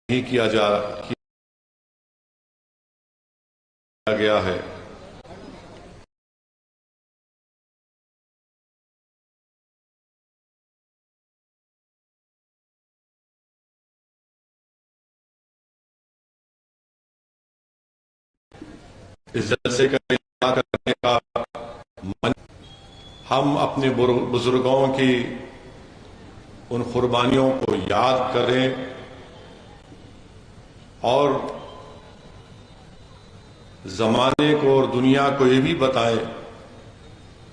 نہیں کیا گیا ہے۔ اس جلسے کا اجتماع کرنے کا ہم اپنے بزرگوں کی ان قربانیوں کو یاد کریں اور زمانے کو اور دنیا کو یہ بھی بتائیں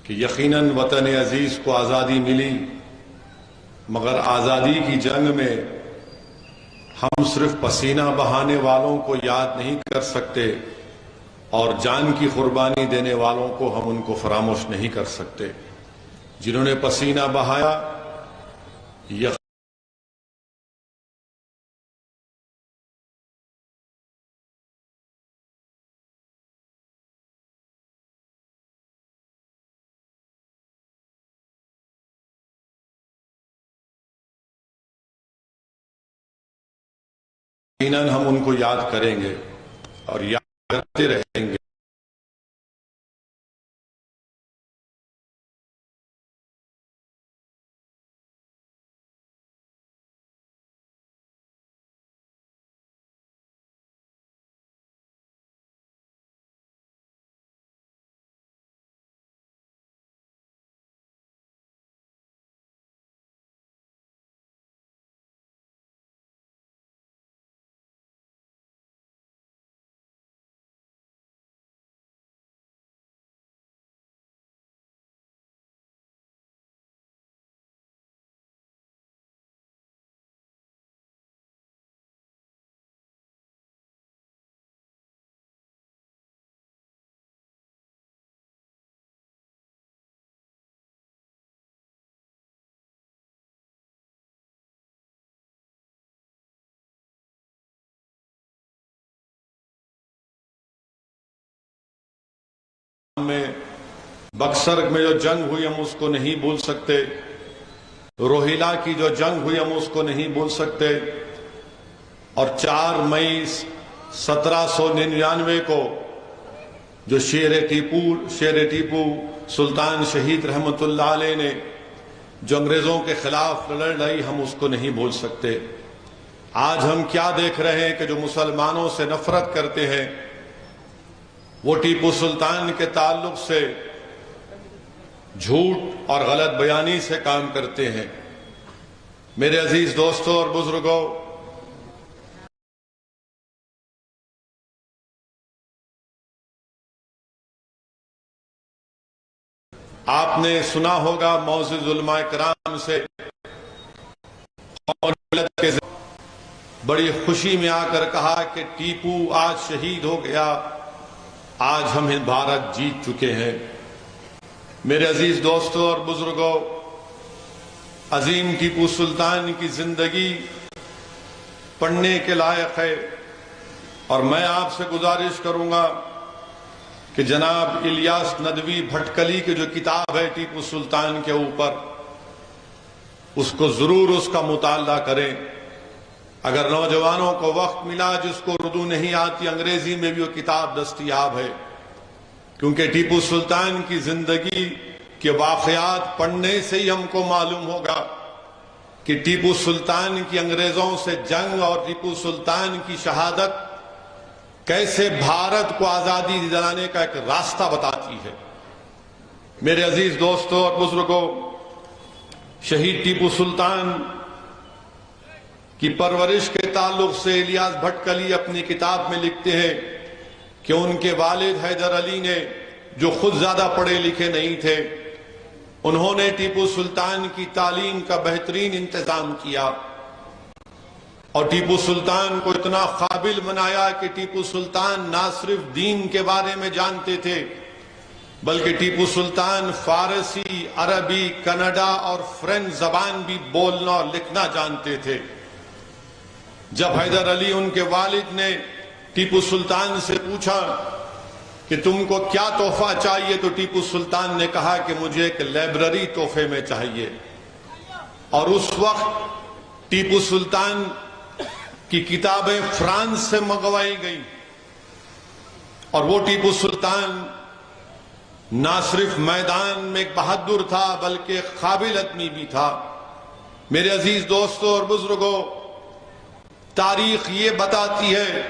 کہ یقیناً وطن عزیز کو آزادی ملی، مگر آزادی کی جنگ میں ہم صرف پسینہ بہانے والوں کو یاد نہیں کر سکتے اور جان کی قربانی دینے والوں کو ہم ان کو فراموش نہیں کر سکتے، جنہوں نے پسینہ بہایا۔ یقیناً ہم ان کو یاد کریں گے اور یاد کرتے رہیں گے۔ میں بکسر میں جو جنگ ہوئی ہم اس کو نہیں بھول سکتے، روہیلا کی جو جنگ ہوئی ہم اس کو نہیں بھول سکتے، اور 4 مئی 1799 کو جو شیر ٹیپو سلطان شہید رحمت اللہ علیہ نے جو انگریزوں کے خلاف لڑائی ہم اس کو نہیں بھول سکتے۔ آج ہم کیا دیکھ رہے ہیں کہ جو مسلمانوں سے نفرت کرتے ہیں وہ ٹیپو سلطان کے تعلق سے جھوٹ اور غلط بیانی سے کام کرتے ہیں۔ میرے عزیز دوستوں اور بزرگوں، آپ نے سنا ہوگا معزز علماء کرام سے بڑی خوشی میں آ کر کہا کہ ٹیپو آج شہید ہو گیا، آج ہم بھارت جیت چکے ہیں۔ میرے عزیز دوستوں اور بزرگوں، عظیم ٹیپو سلطان کی زندگی پڑھنے کے لائق ہے، اور میں آپ سے گزارش کروں گا کہ جناب الیاس ندوی بھٹکلی کی جو کتاب ہے ٹیپو سلطان کے اوپر، اس کو ضرور اس کا مطالعہ کریں۔ اگر نوجوانوں کو وقت ملا جس کو اردو نہیں آتی، انگریزی میں بھی وہ کتاب دستیاب ہے، کیونکہ ٹیپو سلطان کی زندگی کے واقعات پڑھنے سے ہی ہم کو معلوم ہوگا کہ ٹیپو سلطان کی انگریزوں سے جنگ اور ٹیپو سلطان کی شہادت کیسے بھارت کو آزادی دلانے کا ایک راستہ بتاتی ہے۔ میرے عزیز دوستوں اور بزرگوں، شہید ٹیپو سلطان کی پرورش کے تعلق سے الیاس بھٹکلی اپنی کتاب میں لکھتے ہیں کہ ان کے والد حیدر علی نے، جو خود زیادہ پڑھے لکھے نہیں تھے، انہوں نے ٹیپو سلطان کی تعلیم کا بہترین انتظام کیا اور ٹیپو سلطان کو اتنا قابل بنایا کہ ٹیپو سلطان نہ صرف دین کے بارے میں جانتے تھے بلکہ ٹیپو سلطان فارسی، عربی، کنڈا اور فرینچ زبان بھی بولنا اور لکھنا جانتے تھے۔ جب حیدر علی ان کے والد نے ٹیپو سلطان سے پوچھا کہ تم کو کیا تحفہ چاہیے، تو ٹیپو سلطان نے کہا کہ مجھے ایک لائبریری تحفے میں چاہیے، اور اس وقت ٹیپو سلطان کی کتابیں فرانس سے منگوائی گئیں، اور وہ ٹیپو سلطان نہ صرف میدان میں ایک بہادر تھا بلکہ ایک قابل آدمی بھی تھا۔ میرے عزیز دوستوں اور بزرگوں، تاریخ یہ بتاتی ہے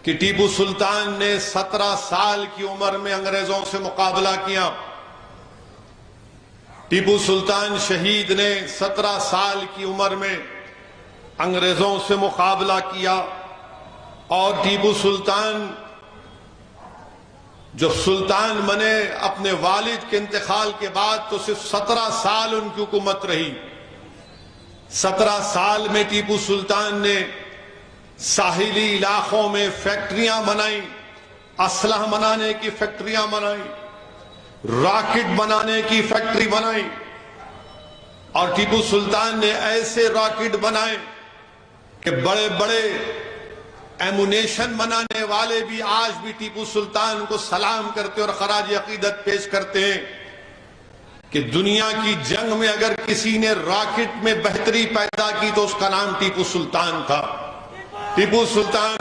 کہ ٹیپو سلطان نے 17 سال کی عمر میں انگریزوں سے مقابلہ کیا۔ ٹیپو سلطان شہید نے 17 سال کی عمر میں انگریزوں سے مقابلہ کیا، اور ٹیپو سلطان جو سلطان بنے اپنے والد کے انتقال کے بعد تو صرف 17 سال ان کی حکومت رہی۔ 17 سال میں ٹیپو سلطان نے ساحلی علاقوں میں فیکٹریاں بنائیں، اسلحہ بنانے کی فیکٹریاں بنائیں، راکٹ بنانے کی فیکٹری بنائی، اور ٹیپو سلطان نے ایسے راکٹ بنائے کہ بڑے بڑے ایمونیشن بنانے والے بھی آج بھی ٹیپو سلطان کو سلام کرتے اور خراج عقیدت پیش کرتے ہیں کہ دنیا کی جنگ میں اگر کسی نے راکٹ میں بہتری پیدا کی تو اس کا نام ٹیپو سلطان تھا۔ ٹیپو سلطان،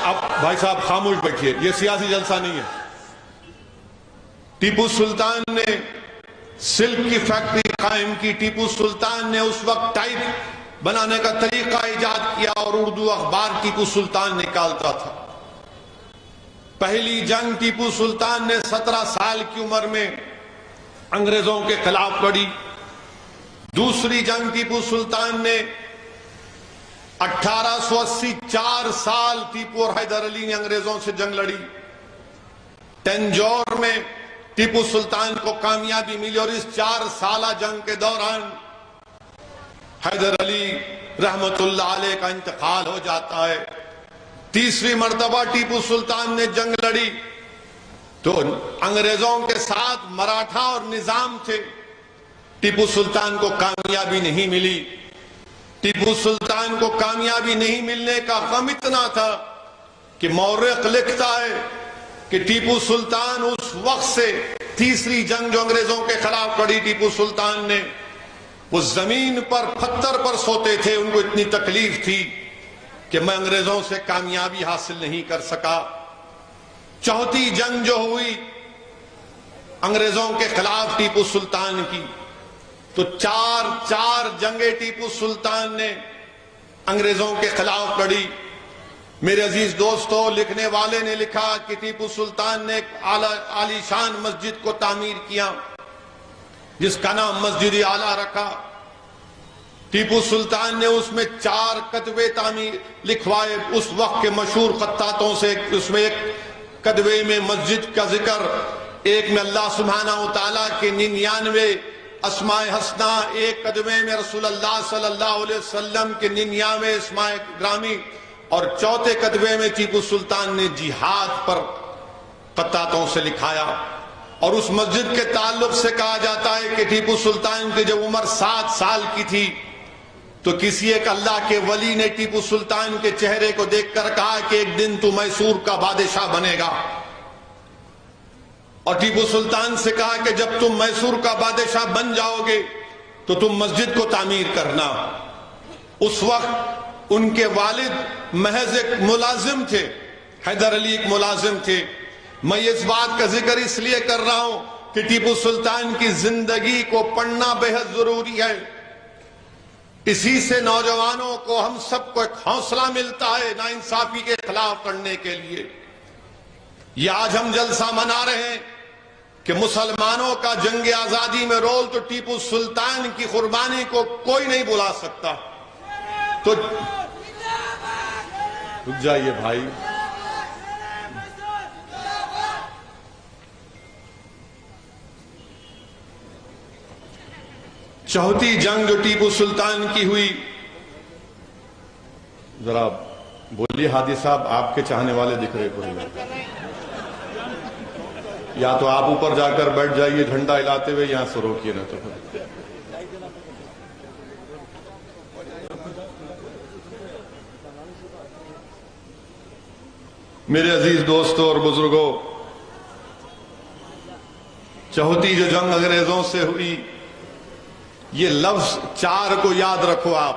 اب بھائی صاحب خاموش بیٹھیے، یہ سیاسی جلسہ نہیں ہے۔ ٹیپو سلطان نے سلک کی فیکٹری قائم کی، ٹیپو سلطان نے اس وقت ٹائپ بنانے کا طریقہ ایجاد کیا اور اردو اخبار ٹیپو سلطان نکالتا تھا۔ پہلی جنگ ٹیپو سلطان نے 17 سال کی عمر میں انگریزوں کے خلاف لڑی۔ دوسری جنگ ٹیپو سلطان نے 1880 4 سال ٹیپو اور حیدر علی نے انگریزوں سے جنگ لڑی۔ تنجور میں ٹیپو سلطان کو کامیابی ملی، اور اس 4 سالہ جنگ کے دوران حیدر علی رحمت اللہ علیہ کا انتقال ہو جاتا ہے۔ تیسری مرتبہ ٹیپو سلطان نے جنگ لڑی تو انگریزوں کے ساتھ مراٹھا اور نظام تھے، ٹیپو سلطان کو کامیابی نہیں ملی۔ ٹیپو سلطان کو کامیابی نہیں ملنے کا غم اتنا تھا کہ مورخ لکھتا ہے کہ ٹیپو سلطان اس وقت سے تیسری جنگ جو انگریزوں کے خلاف لڑی ٹیپو سلطان نے، وہ زمین پر پتھر پر سوتے تھے، ان کو اتنی تکلیف تھی کہ میں انگریزوں سے کامیابی حاصل نہیں کر سکا۔ چوتھی جنگ جو ہوئی انگریزوں کے خلاف ٹیپو سلطان کی، تو چار جنگیں ٹیپو سلطان نے انگریزوں کے خلاف لڑی۔ میرے عزیز دوستو، لکھنے والے نے لکھا کہ ٹیپو سلطان نے ایک عالی شان مسجد کو تعمیر کیا جس کا نام مسجد اعلیٰ رکھا۔ ٹیپو سلطان نے اس میں 4 کتبے تعمیر لکھوائے اس وقت کے مشہور خطاطوں سے۔ اس میں ایک کتبے میں مسجد کا ذکر، ایک میں اللہ سبحانہ وتعالیٰ کے 99 اسماء حسنہ، ایک کتبے میں رسول اللہ صلی اللہ علیہ وسلم کے 99 اسماء گرامی، اور چوتھے کتبے میں ٹیپو سلطان نے جہاد پر خطاطوں سے لکھایا۔ اور اس مسجد کے تعلق سے کہا جاتا ہے کہ ٹیپو سلطان کی جب عمر 7 سال کی تھی تو کسی ایک اللہ کے ولی نے ٹیپو سلطان کے چہرے کو دیکھ کر کہا کہ ایک دن تو میسور کا بادشاہ بنے گا، اور ٹیپو سلطان سے کہا کہ جب تم میسور کا بادشاہ بن جاؤ گے تو تم مسجد کو تعمیر کرنا۔ اس وقت ان کے والد محض ایک ملازم تھے، حیدر علی ایک ملازم تھے۔ میں اس بات کا ذکر اس لیے کر رہا ہوں کہ ٹیپو سلطان کی زندگی کو پڑھنا بے حد ضروری ہے۔ اسی سے نوجوانوں کو، ہم سب کو ایک حوصلہ ملتا ہے ناانصافی کے خلاف لڑنے کے لیے۔ یہ آج ہم جلسہ منا رہے ہیں کہ مسلمانوں کا جنگ آزادی میں رول، تو ٹیپو سلطان کی قربانی کو کوئی نہیں بلا سکتا۔ تو رک جائیے بھائی، چوتھی جنگ جو ٹیپو سلطان کی ہوئی، ذرا بولیے ہادی صاحب، آپ کے چاہنے والے دکھ رہے پورے، یا تو آپ اوپر جا کر بیٹھ جائیے جھنڈا ہلاتے ہوئے، یہاں سے روکیے نہ تو پھر۔ میرے عزیز دوستوں اور بزرگوں، چوتھی جو جنگ انگریزوں سے ہوئی، یہ لفظ 4 کو یاد رکھو آپ،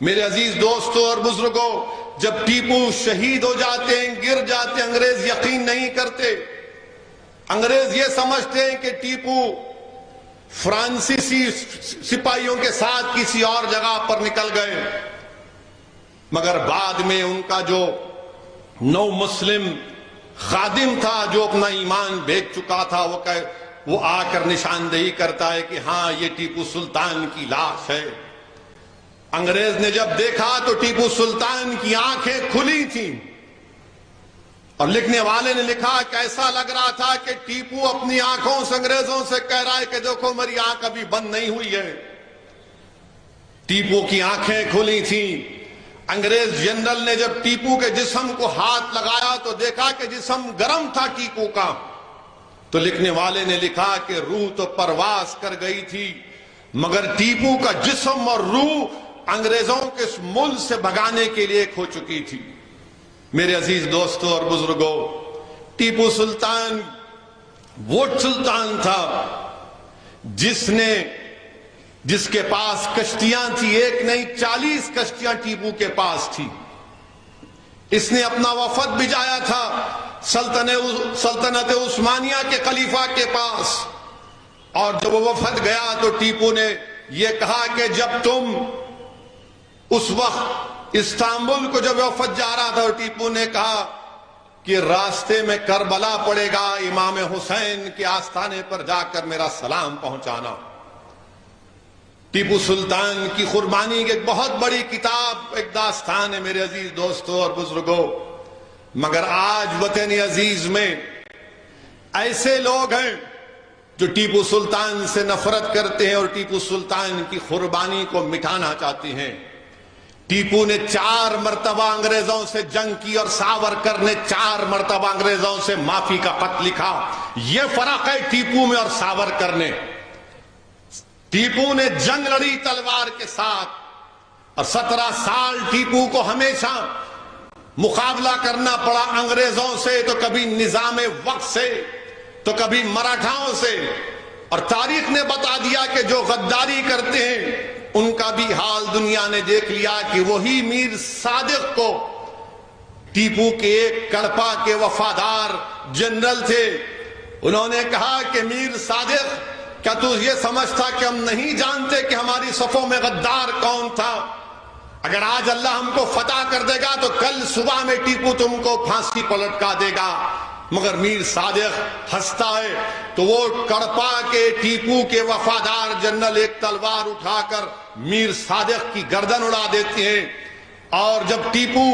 میرے عزیز دوستوں اور بزرگوں، جب ٹیپو شہید ہو جاتے ہیں، گر جاتے ہیں، انگریز یقین نہیں کرتے. انگریز یہ سمجھتے ہیں کہ ٹیپو فرانسیسی سپاہیوں کے ساتھ کسی اور جگہ پر نکل گئے. مگر بعد میں ان کا جو نو مسلم خادم تھا، جو اپنا ایمان بیچ چکا تھا، وہ آ کر نشاندہی کرتا ہے کہ ہاں یہ ٹیپو سلطان کی لاش ہے. انگریز نے جب دیکھا تو ٹیپو سلطان کی آنکھیں کھلی تھیں، اور لکھنے والے نے لکھا کہ ایسا لگ رہا تھا کہ ٹیپو اپنی آنکھوں سے انگریزوں سے کہہ رہا ہے کہ دیکھو میری آنکھ ابھی بند نہیں ہوئی ہے. ٹیپو کی آنکھیں کھلی تھیں. انگریز جنرل نے جب ٹیپو کے جسم کو ہاتھ لگایا تو دیکھا کہ جسم گرم تھا ٹیپو کا. تو لکھنے والے نے لکھا کہ روح تو پرواز کر گئی تھی، مگر ٹیپو کا جسم اور روح انگریزوں کے اس ملک سے بھگانے کے لیے کھو چکی تھی. میرے عزیز دوستوں اور بزرگوں، ٹیپو سلطان وہ سلطان تھا جس کے پاس کشتیاں تھی، ایک نہیں 40 کشتیاں ٹیپو کے پاس تھی. اس نے اپنا وفد بھیجایا تھا سلطنت عثمانیہ کے خلیفہ کے پاس، اور جب وہ وفد گیا تو ٹیپو نے یہ کہا کہ جب تم اس وقت استنبول کو جب وفد جا رہا تھا، ٹیپو نے کہا کہ راستے میں کربلا پڑے گا، امام حسین کے آستانے پر جا کر میرا سلام پہنچانا. ٹیپو سلطان کی قربانی کی ایک بہت بڑی کتاب، ایک داستان ہے میرے عزیز دوستوں اور بزرگوں. مگر آج وطن عزیز میں ایسے لوگ ہیں جو ٹیپو سلطان سے نفرت کرتے ہیں اور ٹیپو سلطان کی قربانی کو مٹانا چاہتے ہیں. ٹیپو نے 4 مرتبہ انگریزوں سے جنگ کی، اور ساورکر نے 4 مرتبہ انگریزوں سے معافی کا خط لکھا. یہ فرق ہے ٹیپو میں اور ساورکر نے. ٹیپو نے جنگ لڑی تلوار کے ساتھ، اور 17 سال ٹیپو کو ہمیشہ مقابلہ کرنا پڑا انگریزوں سے، تو کبھی نظام وقت سے، تو کبھی مراٹھاؤں سے. اور تاریخ نے بتا دیا کہ جو غداری کرتے ہیں ان کا بھی حال دنیا نے دیکھ لیا کہ وہی میر صادق کو، ٹیپو کے ایک کڑپا کے وفادار جنرل تھے، انہوں نے کہا کہ میر صادق کیا تو یہ سمجھتا کہ ہم نہیں جانتے کہ ہماری صفوں میں غدار کون تھا؟ اگر آج اللہ ہم کو فتح کر دے گا تو کل صبح میں ٹیپو تم کو پھانسی پر لٹکا دے گا. مگر میر صادق ہنستا ہے. تو وہ کڑپا کے ٹیپو کے وفادار جنرل ایک تلوار اٹھا کر میر صادق کی گردن اڑا دیتے ہیں. اور جب ٹیپو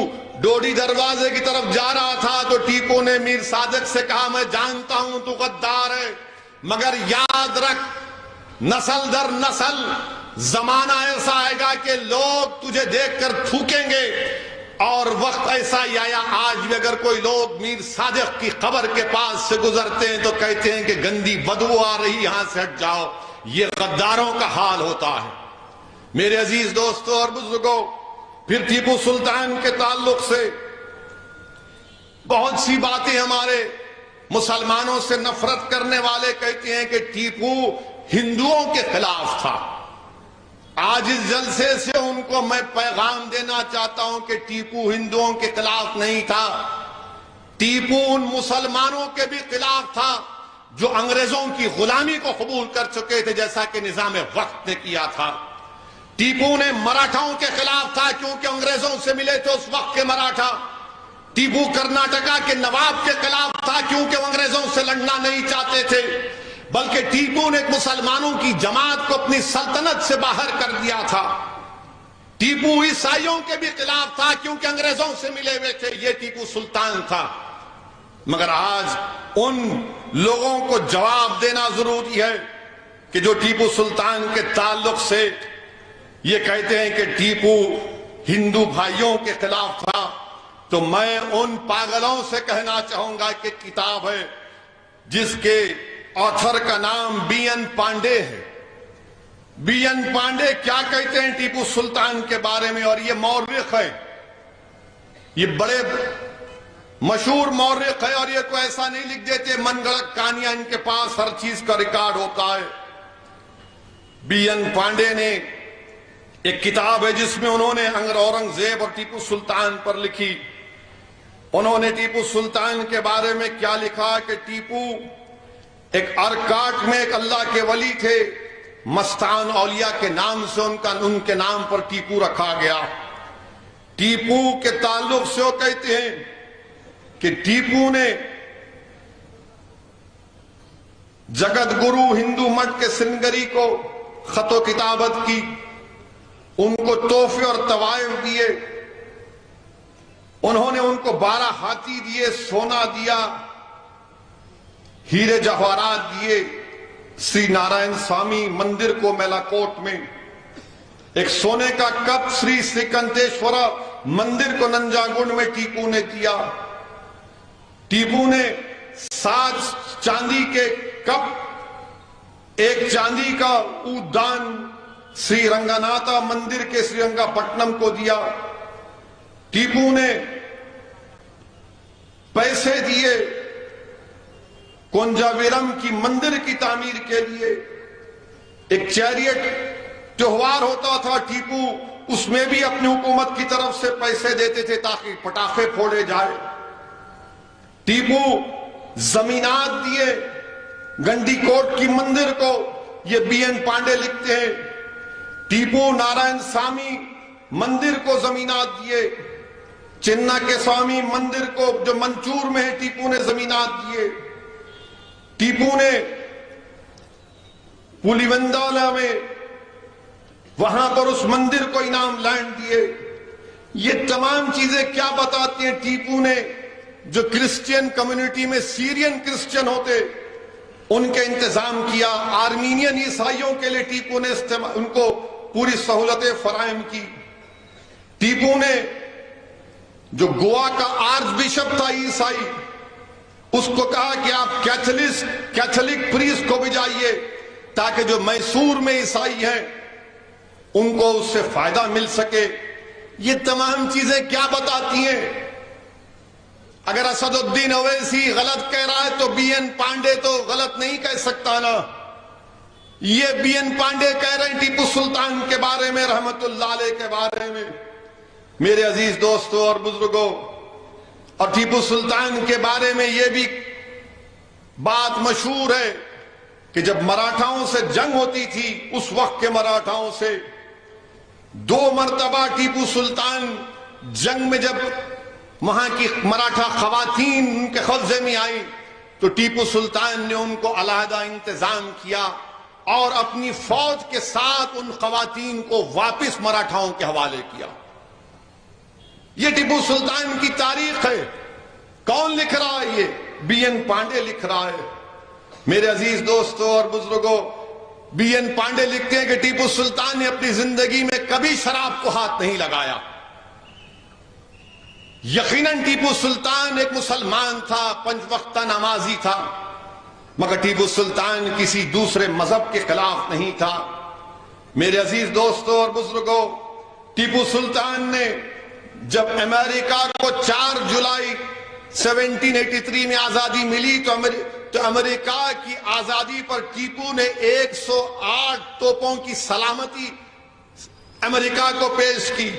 ڈوڈی دروازے کی طرف جا رہا تھا تو ٹیپو نے میر صادق سے کہا میں جانتا ہوں تو غدار ہے، مگر یاد رکھ نسل در نسل زمانہ ایسا آئے گا کہ لوگ تجھے دیکھ کر تھوکیں گے. اور وقت ایسا ہی آیا، آج بھی اگر کوئی لوگ میر صادق کی قبر کے پاس سے گزرتے ہیں تو کہتے ہیں کہ گندی بدبو آ رہی، یہاں سے ہٹ جاؤ. یہ غداروں کا حال ہوتا ہے. میرے عزیز دوستوں اور بزرگوں، پھر ٹیپو سلطان کے تعلق سے بہت سی باتیں ہمارے مسلمانوں سے نفرت کرنے والے کہتے ہیں کہ ٹیپو ہندوؤں کے خلاف تھا. آج اس جلسے سے ان کو میں پیغام دینا چاہتا ہوں کہ ٹیپو ہندوؤں کے خلاف نہیں تھا. ٹیپو ان مسلمانوں کے بھی خلاف تھا جو انگریزوں کی غلامی کو قبول کر چکے تھے، جیسا کہ نظام وقت نے کیا تھا. ٹیپو نے مراٹھاؤں کے خلاف تھا کیونکہ انگریزوں سے ملے تھے اس وقت کے مراٹھا. ٹیپو کرناٹکا کے نواب کے خلاف تھا کیونکہ وہ انگریزوں سے لڑنا نہیں چاہتے تھے. بلکہ ٹیپو نے مسلمانوں کی جماعت کو اپنی سلطنت سے باہر کر دیا تھا. ٹیپو عیسائیوں کے بھی خلاف تھا کیونکہ انگریزوں سے ملے ہوئے تھے. یہ ٹیپو سلطان تھا. مگر آج ان لوگوں کو جواب دینا ضروری ہے کہ جو ٹیپو سلطان کے تعلق سے یہ کہتے ہیں کہ ٹیپو ہندو بھائیوں کے خلاف تھا. تو میں ان پاگلوں سے کہنا چاہوں گا کہ کتاب ہے جس کے آتھر کا نام بی این پانڈے ہے. بی این پانڈے کیا کہتے ہیں ٹیپو سلطان کے بارے میں، اور یہ مورخ ہے، یہ بڑے مشہور مورخ ہے، اور یہ کوئی ایسا نہیں لکھ دیتے من گڑھ کہانیاں، ان کے پاس ہر چیز کا ریکارڈ ہوتا ہے. بی این پانڈے نے ایک کتاب ہے جس میں انہوں نے اورنگزیب اور ٹیپو سلطان پر لکھی. انہوں نے ٹیپو سلطان کے بارے میں کیا لکھا کہ ٹیپو ایک ارکاٹ میں ایک اللہ کے ولی تھے. مستان اولیاء کے نام سے ان کے نام پر ٹیپو رکھا گیا. ٹیپو کے تعلق سے وہ کہتے ہیں کہ ٹیپو نے جگت گرو ہندو مٹھ کے سنگری کو خط و کتابت کی، ان کو تحفے اور تحائف دیے. انہوں نے ان کو 12 ہاتھی دیے، سونا دیا، ہیرے جواہرات دیے. سری نارائن سوامی مندر کو میلاکوٹ میں ایک سونے کا کپ سری سکنتیشورا مندر کو ننجاگنڈ میں ٹیپو نے دیا. ٹیپو نے 7 چاندی کے کپ، 1 چاندی کا ادان سری رنگناتھا مندر کے سری رنگا پٹنم کو دیا. ٹیپو نے پیسے دیے کنجاویرم کی مندر کی تعمیر کے لیے. ایک چیریٹ تہوار ہوتا تھا، ٹیپو اس میں بھی اپنی حکومت کی طرف سے پیسے دیتے تھے تاکہ پٹاخے پھوڑے جائے. ٹیپو زمینات دیے گنڈی کوٹ کی مندر کو. یہ بی این پانڈے لکھتے ہیں. ٹیپو نارائن سوامی مندر کو زمینات دیے. چنا کے سوامی مندر کو جو منچور میں ہے ٹیپو نے زمینات دیے. ٹیپو نے پولیوندالا میں وہاں پر اس مندر کو انعام لینڈ دیے. یہ تمام چیزیں کیا بتاتی ہیں؟ ٹیپو نے جو کرسچین کمیونٹی میں سیرین کرسچین ہوتے ان کے انتظام کیا. آرمینین عیسائیوں کے لیے ٹیپو نے ان کو پوری سہولتیں فراہم کی. ٹیپو نے جو گوا کا آرچ بشپ تھا عیسائی، اس کو کہا کہ آپ کیتھولک پریسٹ کو بھیجائیے تاکہ جو میسور میں عیسائی ہیں ان کو اس سے فائدہ مل سکے. یہ تمام چیزیں کیا بتاتی ہیں؟ اگر اسد الدین اویسی غلط کہہ رہا ہے تو بی این پانڈے تو غلط نہیں کہہ سکتا نا. یہ بی این پانڈے کہہ رہے ہیں ٹیپو سلطان کے بارے میں، رحمت اللہ علیہ کے بارے میں. میرے عزیز دوستوں اور بزرگوں، اور ٹیپو سلطان کے بارے میں یہ بھی بات مشہور ہے کہ جب مراٹھاؤں سے جنگ ہوتی تھی، اس وقت کے مراٹھاؤں سے 2 مرتبہ ٹیپو سلطان جنگ میں جب وہاں کی مراٹھا خواتین ان کے قبضے میں آئیں تو ٹیپو سلطان نے ان کو علیحدہ انتظام کیا اور اپنی فوج کے ساتھ ان خواتین کو واپس مراٹھاؤں کے حوالے کیا. یہ ٹیپو سلطان کی تاریخ ہے. کون لکھ رہا ہے؟ یہ بی این پانڈے لکھ رہا ہے. میرے عزیز دوستوں اور بزرگوں، بی این پانڈے لکھتے ہیں کہ ٹیپو سلطان نے اپنی زندگی میں کبھی شراب کو ہاتھ نہیں لگایا. یقیناً ٹیپو سلطان ایک مسلمان تھا، 5 وقتہ نمازی تھا، مگر ٹیپو سلطان کسی دوسرے مذہب کے خلاف نہیں تھا. میرے عزیز دوستوں اور بزرگوں، ٹیپو سلطان نے جب امریکہ کو 4 جولائی 1783 میں آزادی ملی تو امریکہ کی آزادی پر ٹیپو نے 108 توپوں کی سلامتی امریکہ کو پیش کی.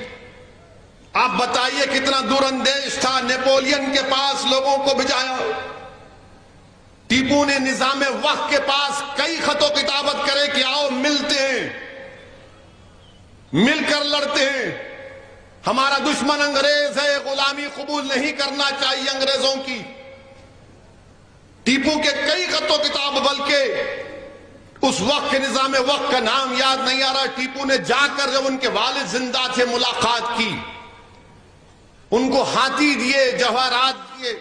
آپ بتائیے کتنا دور اندیش تھا. نیپولین کے پاس لوگوں کو بھیجایا. ٹیپو نے نظام وقت کے پاس کئی خط و کتابت کرے کہ آؤ ملتے ہیں، مل کر لڑتے ہیں. ہمارا دشمن انگریز ہے، غلامی قبول نہیں کرنا چاہیے انگریزوں کی. ٹیپو کے کئی خط و کتاب، بلکہ اس وقت کے نظام وقت کا نام یاد نہیں آ رہا. ٹیپو نے جا کر جب ان کے والد زندہ تھے ملاقات کی، ان کو ہاتھی دیے، جواہرات دیے.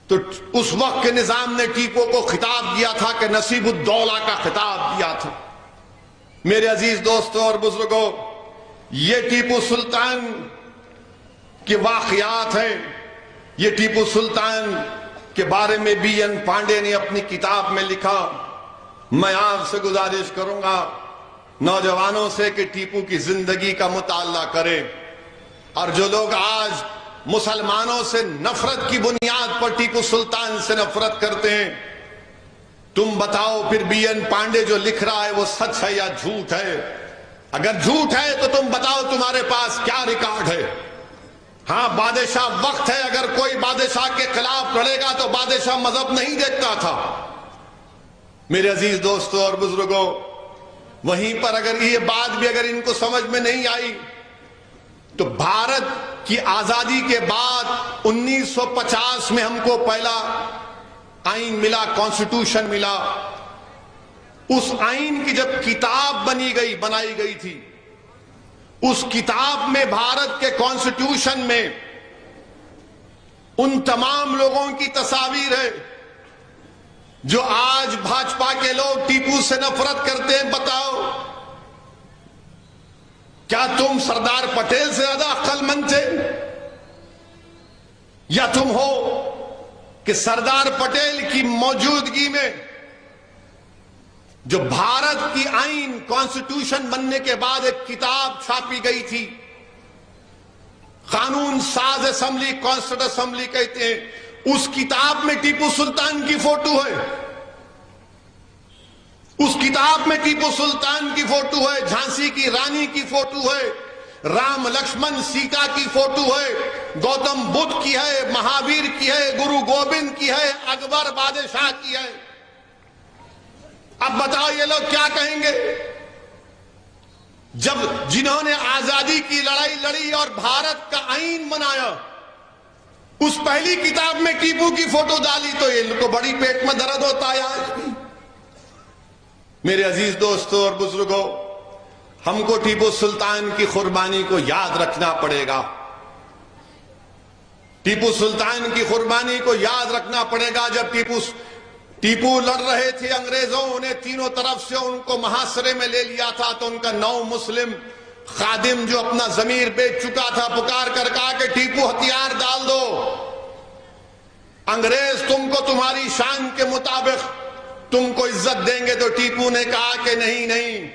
تو اس وقت کے نظام نے ٹیپو کو خطاب دیا تھا کہ نصیب الدولہ کا خطاب دیا تھا. میرے عزیز دوستوں اور بزرگوں، یہ ٹیپو سلطان کے واقعات ہیں. یہ ٹیپو سلطان کے بارے میں بی این پانڈے نے اپنی کتاب میں لکھا. میں آپ سے گزارش کروں گا نوجوانوں سے کہ ٹیپو کی زندگی کا مطالعہ کریں. اور جو لوگ آج مسلمانوں سے نفرت کی بنیاد پر ٹیپو سلطان سے نفرت کرتے ہیں، تم بتاؤ پھر بی این پانڈے جو لکھ رہا ہے وہ سچ ہے یا جھوٹ ہے؟ اگر جھوٹ ہے تو تم بتاؤ تمہارے پاس کیا ریکارڈ ہے؟ ہاں بادشاہ وقت ہے، اگر کوئی بادشاہ کے خلاف لڑے گا تو بادشاہ مذہب نہیں دیکھتا تھا۔ میرے عزیز دوستوں اور بزرگوں، وہیں پر اگر یہ بات بھی اگر ان کو سمجھ میں نہیں آئی تو بھارت کی آزادی کے بعد 1950 میں ہم کو پہلا آئین ملا، کانسٹیٹیوشن ملا۔ اس آئین کی جب کتاب بنائی گئی تھی، اس کتاب میں بھارت کے کانسٹیٹیوشن میں ان تمام لوگوں کی تصاویر ہے جو آج بھاجپا کے لوگ ٹیپو سے نفرت کرتے ہیں۔ بتاؤ کیا تم سردار پٹیل سے زیادہ عقل مند تھے، یا تم ہو کہ سردار پٹیل کی موجودگی میں جو بھارت کی آئین کانسٹیٹیوشن بننے کے بعد ایک کتاب چھاپی گئی تھی، قانون ساز اسمبلی، کانسٹیٹیوشن اسمبلی کہتے ہیں، اس کتاب میں ٹیپو سلطان کی فوٹو ہے، اس کتاب میں ٹیپو سلطان کی فوٹو ہے، جھانسی کی رانی کی فوٹو ہے، رام لکشمن سیتا کی فوٹو ہے، گوتم بدھ کی ہے، مہاویر کی ہے، گرو گوبند کی ہے، اکبر بادشاہ کی ہے۔ اب بتاؤ یہ لوگ کیا کہیں گے جب جنہوں نے آزادی کی لڑائی لڑی اور بھارت کا آئین بنایا، اس پہلی کتاب میں ٹیپو کی فوٹو ڈالی تو ان کو بڑی پیٹ میں درد ہوتا ہے آج بھی۔ میرے عزیز دوستوں اور بزرگوں، ہم کو ٹیپو سلطان کی قربانی کو یاد رکھنا پڑے گا، ٹیپو سلطان کی قربانی کو یاد رکھنا پڑے گا۔ جب ٹیپو لڑ رہے تھے، انگریزوں نے تینوں طرف سے ان کو محاصرے میں لے لیا تھا، تو ان کا 9 مسلم خادم جو اپنا ضمیر بیچ چکا تھا، پکار کر کہا کہ ٹیپو ہتھیار ڈال دو، انگریز تم کو تمہاری شان کے مطابق تم کو عزت دیں گے۔ تو ٹیپو نے کہا کہ نہیں،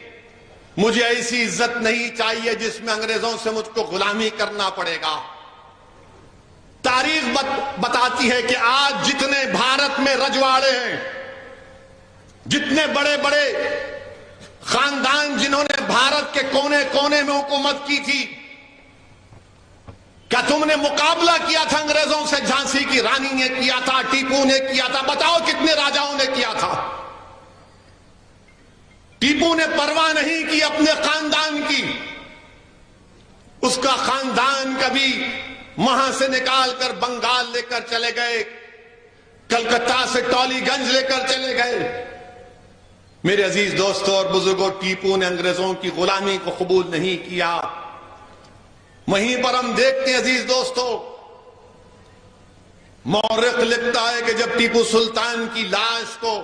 مجھے ایسی عزت نہیں چاہیے جس میں انگریزوں سے مجھ کو غلامی کرنا پڑے گا۔ تاریخ بتاتی ہے کہ آج جتنے بھارت میں رجواڑے ہیں، جتنے بڑے بڑے خاندان جنہوں نے بھارت کے کونے کونے میں حکومت کی تھی، کیا تم نے مقابلہ کیا تھا انگریزوں سے؟ جھانسی کی رانی نے کیا تھا، ٹیپو نے کیا تھا، بتاؤ کتنے راجاؤں نے کیا تھا؟ ٹیپو نے پرواہ نہیں کی اپنے خاندان کی، اس کا خاندان کبھی وہاں سے نکال کر بنگال لے کر چلے گئے، کلکتہ سے ٹولی گنج لے کر چلے گئے۔ میرے عزیز دوستوں اور بزرگوں، ٹیپو نے انگریزوں کی غلامی کو قبول نہیں کیا۔ وہیں پر ہم دیکھتے ہیں عزیز دوستوں، مورخ لکھتا ہے کہ جب ٹیپو سلطان کی لاش کو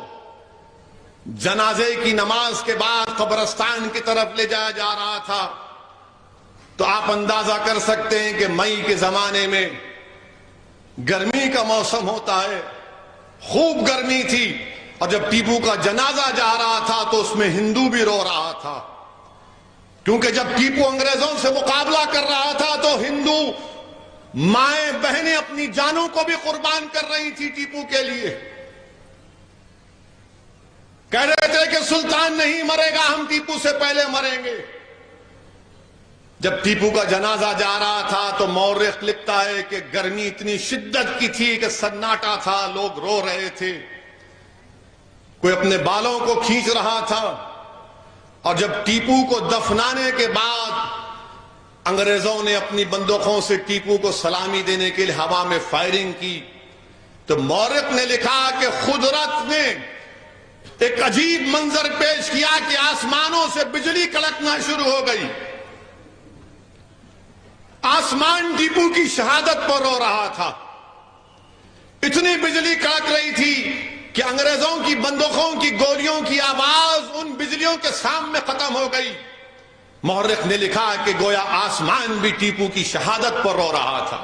جنازے کی نماز کے بعد قبرستان کی طرف لے جایا جا رہا تھا، تو آپ اندازہ کر سکتے ہیں کہ مئی کے زمانے میں گرمی کا موسم ہوتا ہے، خوب گرمی تھی، اور جب ٹیپو کا جنازہ جا رہا تھا تو اس میں ہندو بھی رو رہا تھا، کیونکہ جب ٹیپو انگریزوں سے مقابلہ کر رہا تھا تو ہندو مائیں بہنیں اپنی جانوں کو بھی قربان کر رہی تھی ٹیپو کے لیے، کہہ رہے تھے کہ سلطان نہیں مرے گا، ہم ٹیپو سے پہلے مریں گے۔ جب ٹیپو کا جنازہ جا رہا تھا تو مورخ لکھتا ہے کہ گرمی اتنی شدت کی تھی کہ سناٹا تھا، لوگ رو رہے تھے، کوئی اپنے بالوں کو کھینچ رہا تھا، اور جب ٹیپو کو دفنانے کے بعد انگریزوں نے اپنی بندوقوں سے ٹیپو کو سلامی دینے کے لیے ہوا میں فائرنگ کی، تو مورخ نے لکھا کہ قدرت نے ایک عجیب منظر پیش کیا کہ آسمانوں سے بجلی کڑکنا شروع ہو گئی، آسمان ٹیپو کی شہادت پر رو رہا تھا، اتنی بجلی کڑک رہی تھی کہ انگریزوں کی بندوقوں کی گولیوں کی آواز ان بجلیوں کے سامنے ختم ہو گئی۔ مورخ نے لکھا کہ گویا آسمان بھی ٹیپو کی شہادت پر رو رہا تھا۔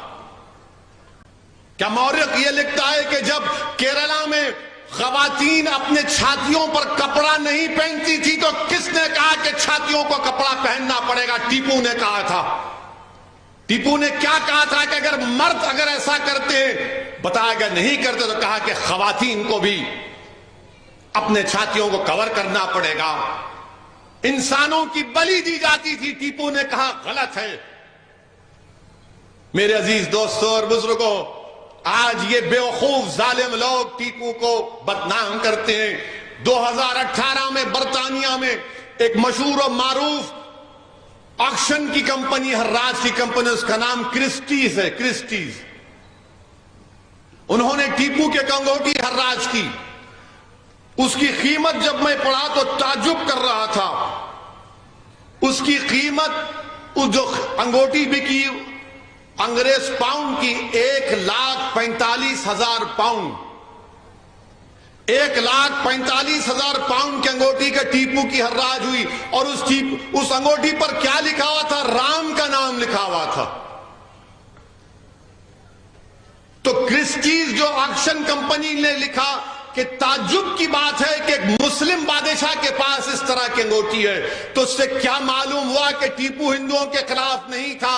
کیا مورخ یہ لکھتا ہے کہ جب کیرلا میں خواتین اپنے چھاتیوں پر کپڑا نہیں پہنتی تھی تو کس نے کہا کہ چھاتیوں کو کپڑا پہننا پڑے گا؟ ٹیپو نے کہا تھا۔ ٹیپو نے کیا کہا تھا کہ اگر مرد اگر ایسا کرتے، بتایا گیا نہیں کرتے، تو کہا کہ خواتین کو بھی اپنے چھاتیوں کو کور کرنا پڑے گا۔ انسانوں کی بلی دی جاتی تھی، ٹیپو نے کہا غلط ہے۔ میرے عزیز دوستوں اور بزرگوں، آج یہ بیوقوف ظالم لوگ ٹیپو کو بدنام کرتے ہیں۔ 2018 میں برطانیہ میں ایک مشہور و معروف آکشن کی کمپنی، حراج کی کمپنی، اس کا نام کرسٹیز ہے، کرسٹیز۔ انہوں نے ٹیپو کے انگوٹھی حراج کی۔ اس کی قیمت جب میں پڑھا تو تعجب کر رہا تھا۔ اس کی قیمت، اس جو انگوٹھی بکی انگریز پاؤنڈ کی 1,45,000 پاؤنڈ، 1,45,000 پاؤنڈ کی انگوٹھی کا ٹیپو کی حراج ہوئی۔ اور اس انگوٹھی پر کیا لکھا ہوا تھا؟ رام کا نام لکھا ہوا تھا۔ تو کرسٹیز جو آکشن کمپنی نے لکھا کہ تعجب کی بات ہے کہ ایک مسلم بادشاہ کے پاس اس طرح کی انگوٹھی ہے، تو اس سے کیا معلوم ہوا کہ ٹیپو ہندوؤں کے خلاف نہیں تھا،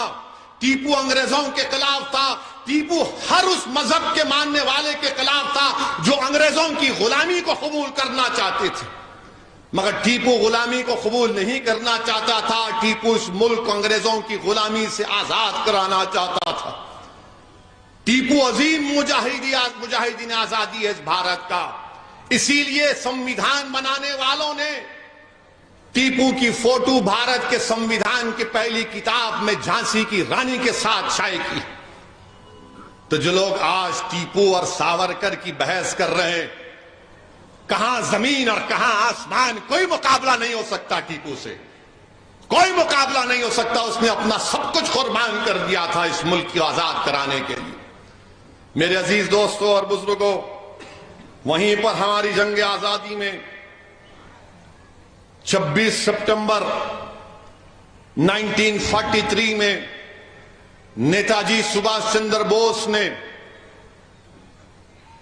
ٹیپو انگریزوں کے خلاف تھا، ٹیپو ہر اس مذہب کے ماننے والے کے خلاف تھا جو انگریزوں کی غلامی کو قبول کرنا چاہتے تھے۔ مگر ٹیپو غلامی کو قبول نہیں کرنا چاہتا تھا، ٹیپو اس ملک کو انگریزوں کی غلامی سے آزاد کرانا چاہتا تھا۔ ٹیپو عظیم مجاہدین آزادی ہے اس بھارت کا۔ اسی لیے سمویدھان بنانے والوں نے ٹیپو کی فوٹو بھارت کے سمویدھان کی پہلی کتاب میں جھانسی کی رانی کے ساتھ شائع کی۔ تو جو لوگ آج ٹیپو اور ساورکر کی بحث کر رہے ہیں، کہاں زمین اور کہاں آسمان، کوئی مقابلہ نہیں ہو سکتا ٹیپو سے، کوئی مقابلہ نہیں ہو سکتا۔ اس نے اپنا سب کچھ قربان کر دیا تھا اس ملک کو آزاد کرانے کے لیے۔ میرے عزیز دوستوں اور بزرگوں، وہیں پر ہماری جنگ آزادی میں 26 سپٹمبر 1943 میں نیتا جی سبھاش چندر بوس نے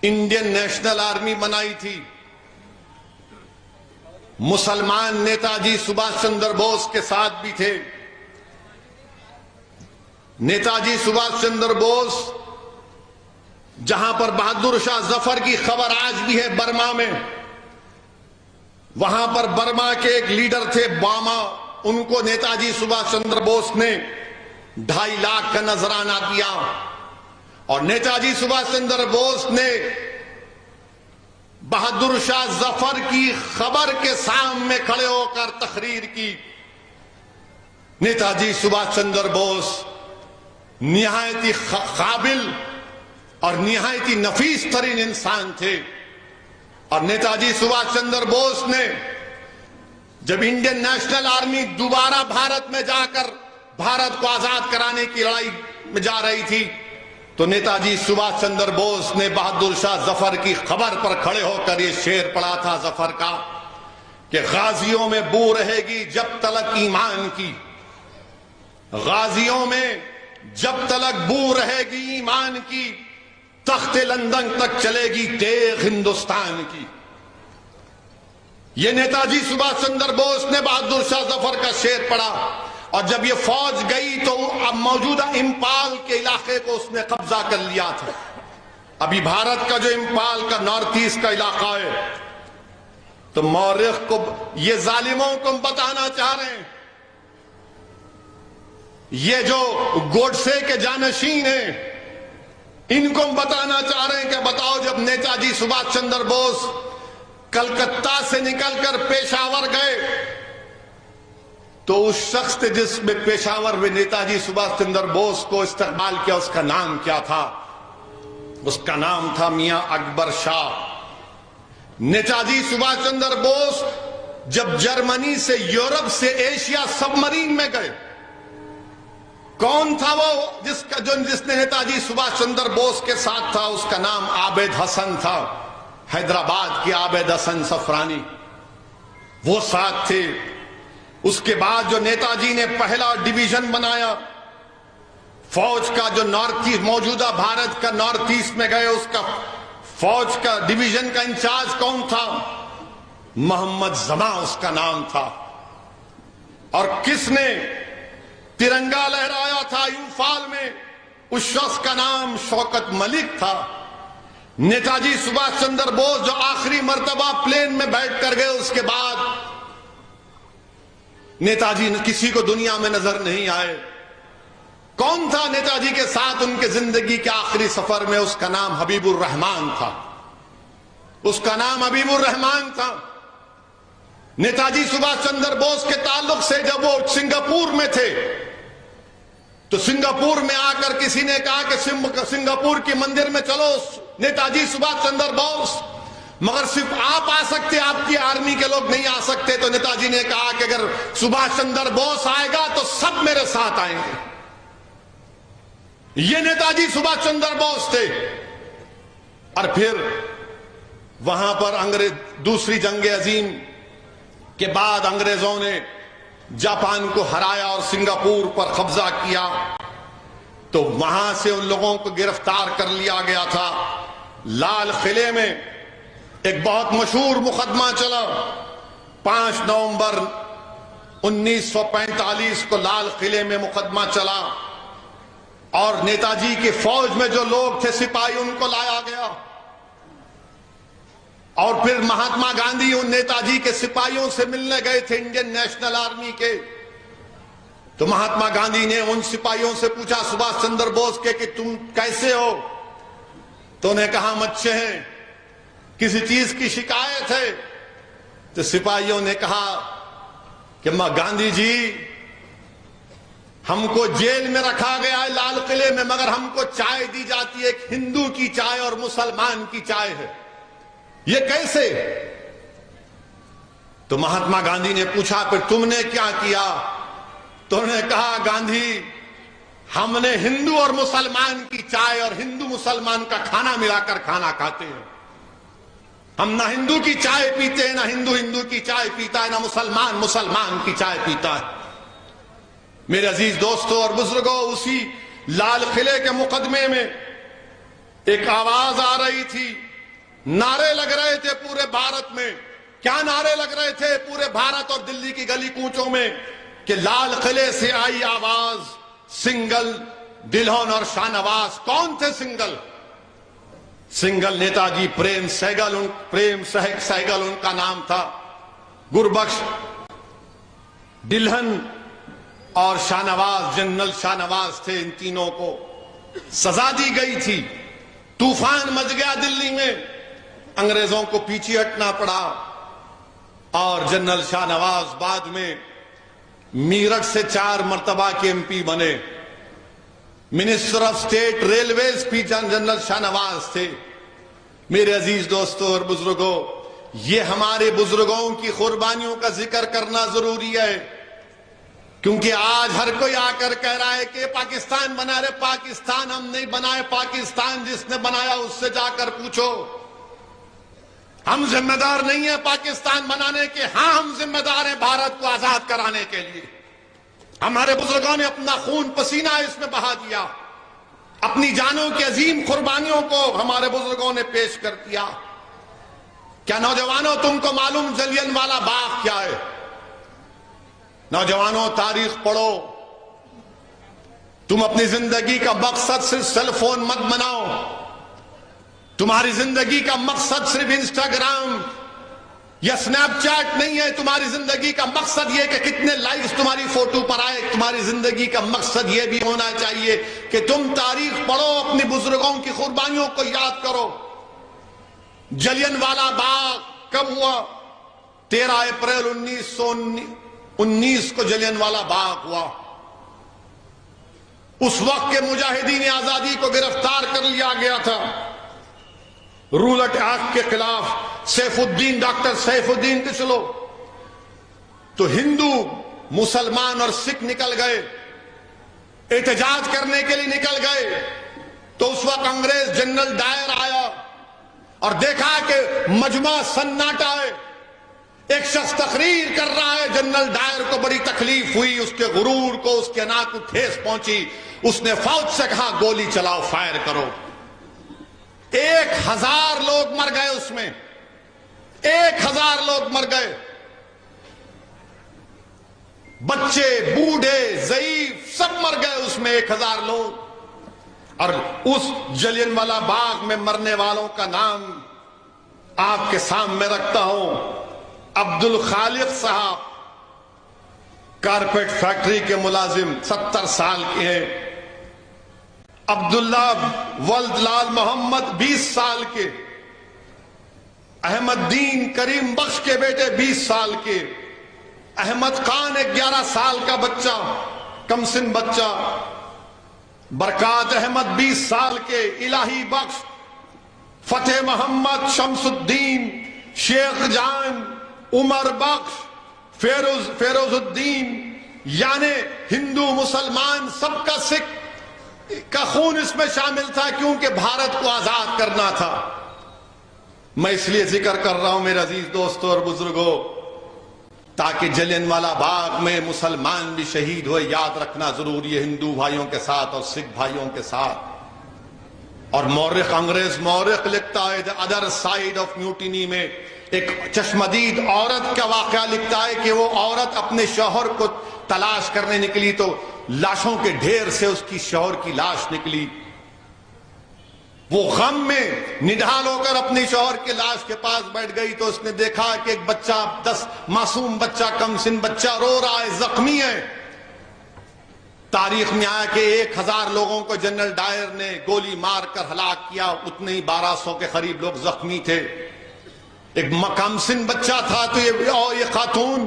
انڈین نیشنل آرمی بنائی تھی۔ مسلمان نیتا جی سبھاش چندر بوس کے ساتھ بھی تھے۔ نیتا جی سبھاش چندر بوس، جہاں پر بہادر شاہ ظفر کی خبر آج بھی ہے برما میں، وہاں پر برما کے ایک لیڈر تھے باما، ان کو نیتا جی سبھاش چندر بوس نے 2.5 لاکھ کا نذرانہ دیا، اور نیتا جی سبھاش چندر بوس نے بہادر شاہ ظفر کی خبر کے سامنے کھڑے ہو کر تقریر کی۔ نیتا جی سبھاش چندر بوس نہایتی قابل اور نہایتی نفیس ترین انسان تھے، اور نیتا جی سبھاش چندر بوس نے جب انڈین نیشنل آرمی دوبارہ بھارت میں جا کر بھارت کو آزاد کرانے کی لڑائی میں جا رہی تھی، تو نیتا جی سبھاش چندر بوس نے بہادر شاہ ظفر کی خبر پر کھڑے ہو کر یہ شعر پڑھا تھا ظفر کا کہ غازیوں میں بو رہے گی جب تلک ایمان کی، غازیوں میں جب تلک بو رہے گی ایمان کی، تخت لندن تک چلے گی تیغ ہندوستان کی۔ یہ نیتا جی سبھاش چندر بوس نے بہادر شاہ ظفر کا شعر پڑھا، اور جب یہ فوج گئی تو اب موجودہ امپال کے علاقے کو اس نے قبضہ کر لیا تھا۔ ابھی بھارت کا جو امپال کا نارتھ ایسٹ کا علاقہ ہے، تو مورخ کو یہ ظالموں کو بتانا چاہ رہے ہیں، یہ جو گوڈسے کے جانشین ہیں، ان کو بتانا چاہ رہے ہیں کہ بتاؤ جب نیتا جی سبھاش چندر بوس کلکتہ سے نکل کر پیشاور گئے، تو اس شخص نے جس میں پیشاور میں نیتا جی سبھاش چندر بوس کو استقبال کیا، اس کا نام کیا تھا؟ اس کا نام تھا میاں اکبر شاہ۔ نیتا جی سبھاش چندر بوس جب جرمنی سے یورپ سے ایشیا سب مرین میں گئے، کون تھا وہ جس نے نیتا جی سبھاش چندر بوس کے ساتھ تھا؟ اس کا نام عابد حسن تھا، حیدرآباد کے عابد حسن صفرانی، وہ ساتھ تھے۔ اس کے بعد جو نیتا جی نے پہلا ڈویژن بنایا فوج کا، جو نارتھ ایسٹ موجودہ بھارت کا نارتھ ایسٹ میں گئے، اس کا فوج کا ڈویژن کا انچارج کون تھا؟ محمد زماں اس کا نام تھا۔ اور کس نے ترنگا لہرایا تھا امفال میں؟ اس شخص کا نام شوکت ملک تھا۔ نیتا جی سبھاش چندر بوس جو آخری مرتبہ پلین میں بیٹھ کر گئے، اس کے بعد نیتا جی کسی کو دنیا میں نظر نہیں آئے. کون تھا نیتا جی کے ساتھ ان کے زندگی کے آخری سفر میں؟ اس کا نام حبیب الرحمان تھا. اس کا نام حبیب الرحمان تھا. نیتا جی سبھاش چندر بوس کے تعلق سے جب وہ سنگاپور میں تھے تو سنگاپور میں آ کر کسی نے کہا کہ سنگاپور کی مندر میں چلو نیتا جی سبھاش چندر بوس، مگر صرف آپ آ سکتے، آپ کی آرمی کے لوگ نہیں آ سکتے. تو نیتا جی نے کہا کہ اگر سبھاش چندر بوس آئے گا تو سب میرے ساتھ آئیں گے. یہ نیتا جی سبھاش چندر بوس تھے. اور پھر وہاں پر دوسری جنگ عظیم کے بعد انگریزوں نے جاپان کو ہرایا اور سنگاپور پر قبضہ کیا، تو وہاں سے ان لوگوں کو گرفتار کر لیا گیا تھا. لال قلعے میں ایک بہت مشہور مقدمہ چلا. 5 نومبر 1945 کو لال قلعے میں مقدمہ چلا اور نیتا جی کی فوج میں جو لوگ تھے سپاہی ان کو لایا گیا. اور پھر مہاتما گاندھی ان نیتا جی کے سپاہیوں سے ملنے گئے تھے، انڈین نیشنل آرمی کے. تو مہاتما گاندھی نے ان سپاہیوں سے پوچھا سبھاش چندر بوس کے کہ تم کیسے ہو؟ تو انہیں کہا ہم اچھے ہیں. کسی چیز کی شکایت ہے؟ تو سپاہیوں نے کہا کہ گاندھی جی ہم کو جیل میں رکھا گیا ہے لال قلعے میں، مگر ہم کو چائے دی جاتی ہے، ایک ہندو کی چائے اور مسلمان کی چائے ہے، یہ کیسے؟ تو مہاتما گاندھی نے پوچھا پھر تم نے کیا کیا؟ تو انہوں نے کہا گاندھی ہم نے ہندو اور مسلمان کی چائے اور ہندو مسلمان کا کھانا ملا کر کھانا کھاتے ہیں. ہم نہ ہندو کی چائے پیتے ہیں، نہ ہندو کی چائے پیتا ہے، نہ مسلمان کی چائے پیتا ہے. میرے عزیز دوستوں اور بزرگوں، اسی لال قلعے کے مقدمے میں ایک آواز آ رہی تھی، نعرے لگ رہے تھے پورے بھارت میں. کیا نعرے لگ رہے تھے پورے بھارت اور دلی کی گلی کوچوں میں؟ کہ لال قلعے سے آئی آواز، سنگل، دلہن اور شاہ نواز. کون تھے سنگل؟ سنگل نیتا جی پریم سہگل ان کا نام تھا. گربخش، دلہن اور شاہ نواز، جنرل شاہ نواز تھے. ان تینوں کو سزا دی گئی تھی. طوفان مچ گیا دلی میں، انگریزوں کو پیچھے ہٹنا پڑا اور جنرل شاہ نواز بعد میں میرٹھ سے 4 مرتبہ کے ایم پی بنے. منسٹر آف اسٹیٹ ریلویز بھی جنرل شاہ نواز تھے. میرے عزیز دوستوں اور بزرگوں، یہ ہمارے بزرگوں کی قربانیوں کا ذکر کرنا ضروری ہے، کیونکہ آج ہر کوئی آ کر کہہ رہا ہے کہ پاکستان بنا رہے. پاکستان ہم نہیں بنائے، پاکستان جس نے بنایا اس سے جا کر پوچھو. ہم ذمہ دار نہیں ہیں پاکستان بنانے کے. ہاں ہم ذمہ دار ہیں بھارت کو آزاد کرانے کے لیے. ہمارے بزرگوں نے اپنا خون پسینہ اس میں بہا دیا، اپنی جانوں کی عظیم قربانیوں کو ہمارے بزرگوں نے پیش کر دیا. کیا نوجوانوں تم کو معلوم جلین والا باغ کیا ہے؟ نوجوانوں تاریخ پڑھو. تم اپنی زندگی کا مقصد صرف سیل فون مت بناؤ. تمہاری زندگی کا مقصد صرف انسٹاگرام یا سنیپ چیٹ نہیں ہے. تمہاری زندگی کا مقصد یہ کہ کتنے لائکس تمہاری فوٹو پر آئے. تمہاری زندگی کا مقصد یہ بھی ہونا چاہیے کہ تم تاریخ پڑھو، اپنی بزرگوں کی قربانیوں کو یاد کرو. جلین والا باغ کب ہوا؟ 13 اپریل 1919 کو جلین والا باغ ہوا. اس وقت کے مجاہدین آزادی کو گرفتار کر لیا گیا تھا. رولٹ ایکٹ کے خلاف سیف الدین، ڈاکٹر سیف الدین کے چلو تو ہندو، مسلمان اور سکھ نکل گئے، احتجاج کرنے کے لیے نکل گئے. تو اس وقت انگریز جنرل ڈائر آیا اور دیکھا کہ مجمع سناٹا ہے. ایک شخص تقریر کر رہا ہے. جنرل ڈائر کو بڑی تکلیف ہوئی، اس کے غرور کو، اس کے ناک کو ٹھیس پہنچی. اس نے فوج سے کہا گولی چلاؤ، فائر کرو. 1000 لوگ مر گئے اس میں. 1000 لوگ مر گئے، بچے، بوڑھے، ضعیف سب مر گئے اس میں 1000 لوگ. اور اس جلین والا باغ میں مرنے والوں کا نام آپ کے سامنے رکھتا ہوں. عبد الخالق صاحب، کارپیٹ فیکٹری کے ملازم 70 سال کے ہیں. عبداللہ ولد لال محمد 20 سال کے. احمد دین کریم بخش کے بیٹے 20 سال کے. احمد خان 11 سال کا بچہ، کم سن بچہ. برکات احمد 20 سال کے. الہی بخش، فتح محمد، شمس الدین، شیخ جان، عمر بخش، فیروز الدین، یعنی ہندو مسلمان سب کا سکھ کا خون اس میں شامل تھا، کیونکہ بھارت کو آزاد کرنا تھا. میں اس لیے ذکر کر رہا ہوں میرے عزیز دوستوں اور بزرگوں، تاکہ جلیان والا باغ میں مسلمان بھی شہید ہوئے یاد رکھنا ضروری ہے، ہندو بھائیوں کے ساتھ اور سکھ بھائیوں کے ساتھ. اور مورخ، انگریز مورخ لکھتا ہے The Other Side of Mutiny میں ایک چشمدید عورت کا واقعہ لکھتا ہے کہ وہ عورت اپنے شوہر کو تلاش کرنے نکلی تو لاشوں کے ڈھیر سے اس کی شوہر کی لاش نکلی. وہ غم میں نڈھال ہو کر اپنی شوہر کے لاش کے پاس بیٹھ گئی تو اس نے دیکھا کہ ایک بچہ، 10 معصوم بچہ، کم سن بچہ رو رہا ہے، زخمی ہے. تاریخ میں آیا کہ 1000 لوگوں کو جنرل ڈائر نے گولی مار کر ہلاک کیا، اتنے ہی 1200 کے قریب لوگ زخمی تھے. ایک کم سن بچہ تھا تو یہ خاتون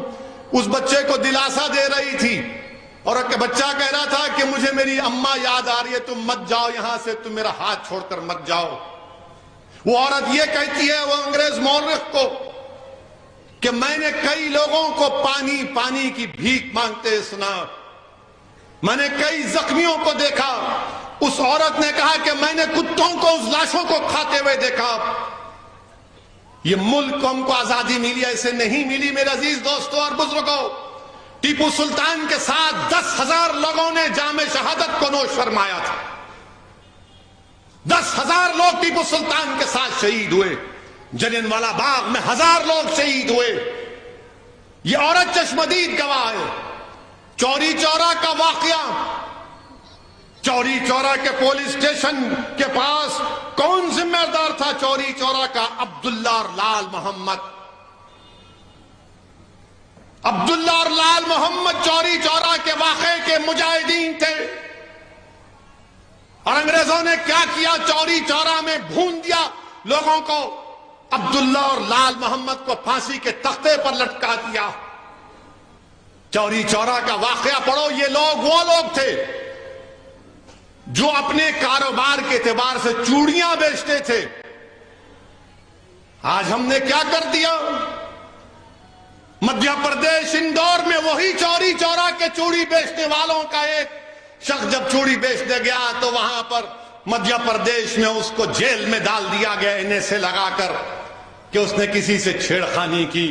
اس بچے کو دلاسا دے رہی تھی، اور بچہ کہہ رہا تھا کہ مجھے میری اماں یاد آ رہی ہے، تم مت جاؤ یہاں سے، تم میرا ہاتھ چھوڑ کر مت جاؤ. وہ عورت یہ کہتی ہے، وہ انگریز مورخ کو، کہ میں نے کئی لوگوں کو پانی کی بھیک مانگتے سنا، میں نے کئی زخمیوں کو دیکھا. اس عورت نے کہا کہ میں نے کتوں کو اس لاشوں کو کھاتے ہوئے دیکھا. یہ ملک کو ہم کو آزادی ملی، ایسے نہیں ملی میرے عزیز دوستوں اور بزرگوں. ٹیپو سلطان کے ساتھ 10,000 لوگوں نے جام شہادت کو نوش فرمایا تھا. 10,000 لوگ ٹیپو سلطان کے ساتھ شہید ہوئے. جلیان والا باغ میں 1000 لوگ شہید ہوئے. یہ عورت چشمدید گواہ ہے. چوری چورا کا واقعہ، چوری چورا کے پولیس اسٹیشن کے پاس کون ذمہ دار تھا چوری چورا کا؟ عبداللہ اور لال محمد. عبداللہ اور لال محمد چوری چورا کے واقعے کے مجاہدین تھے. اور انگریزوں نے کیا کیا؟ چوری چورا میں بھون دیا لوگوں کو. عبداللہ اور لال محمد کو پھانسی کے تختے پر لٹکا دیا. چوری چورا کا واقعہ پڑھو. یہ لوگ وہ لوگ تھے جو اپنے کاروبار کے اعتبار سے چوڑیاں بیچتے تھے. آج ہم نے کیا کر دیا؟ مدھیہ پردیش اندور میں وہی چوری چورا کے چوڑی بیچنے والوں کا ایک شخص جب چوڑی بیچنے گیا تو وہاں پر مدھیہ پردیش میں اس کو جیل میں ڈال دیا گیا انہیں سے لگا کر کہ اس نے کسی سے چھیڑخانی کی.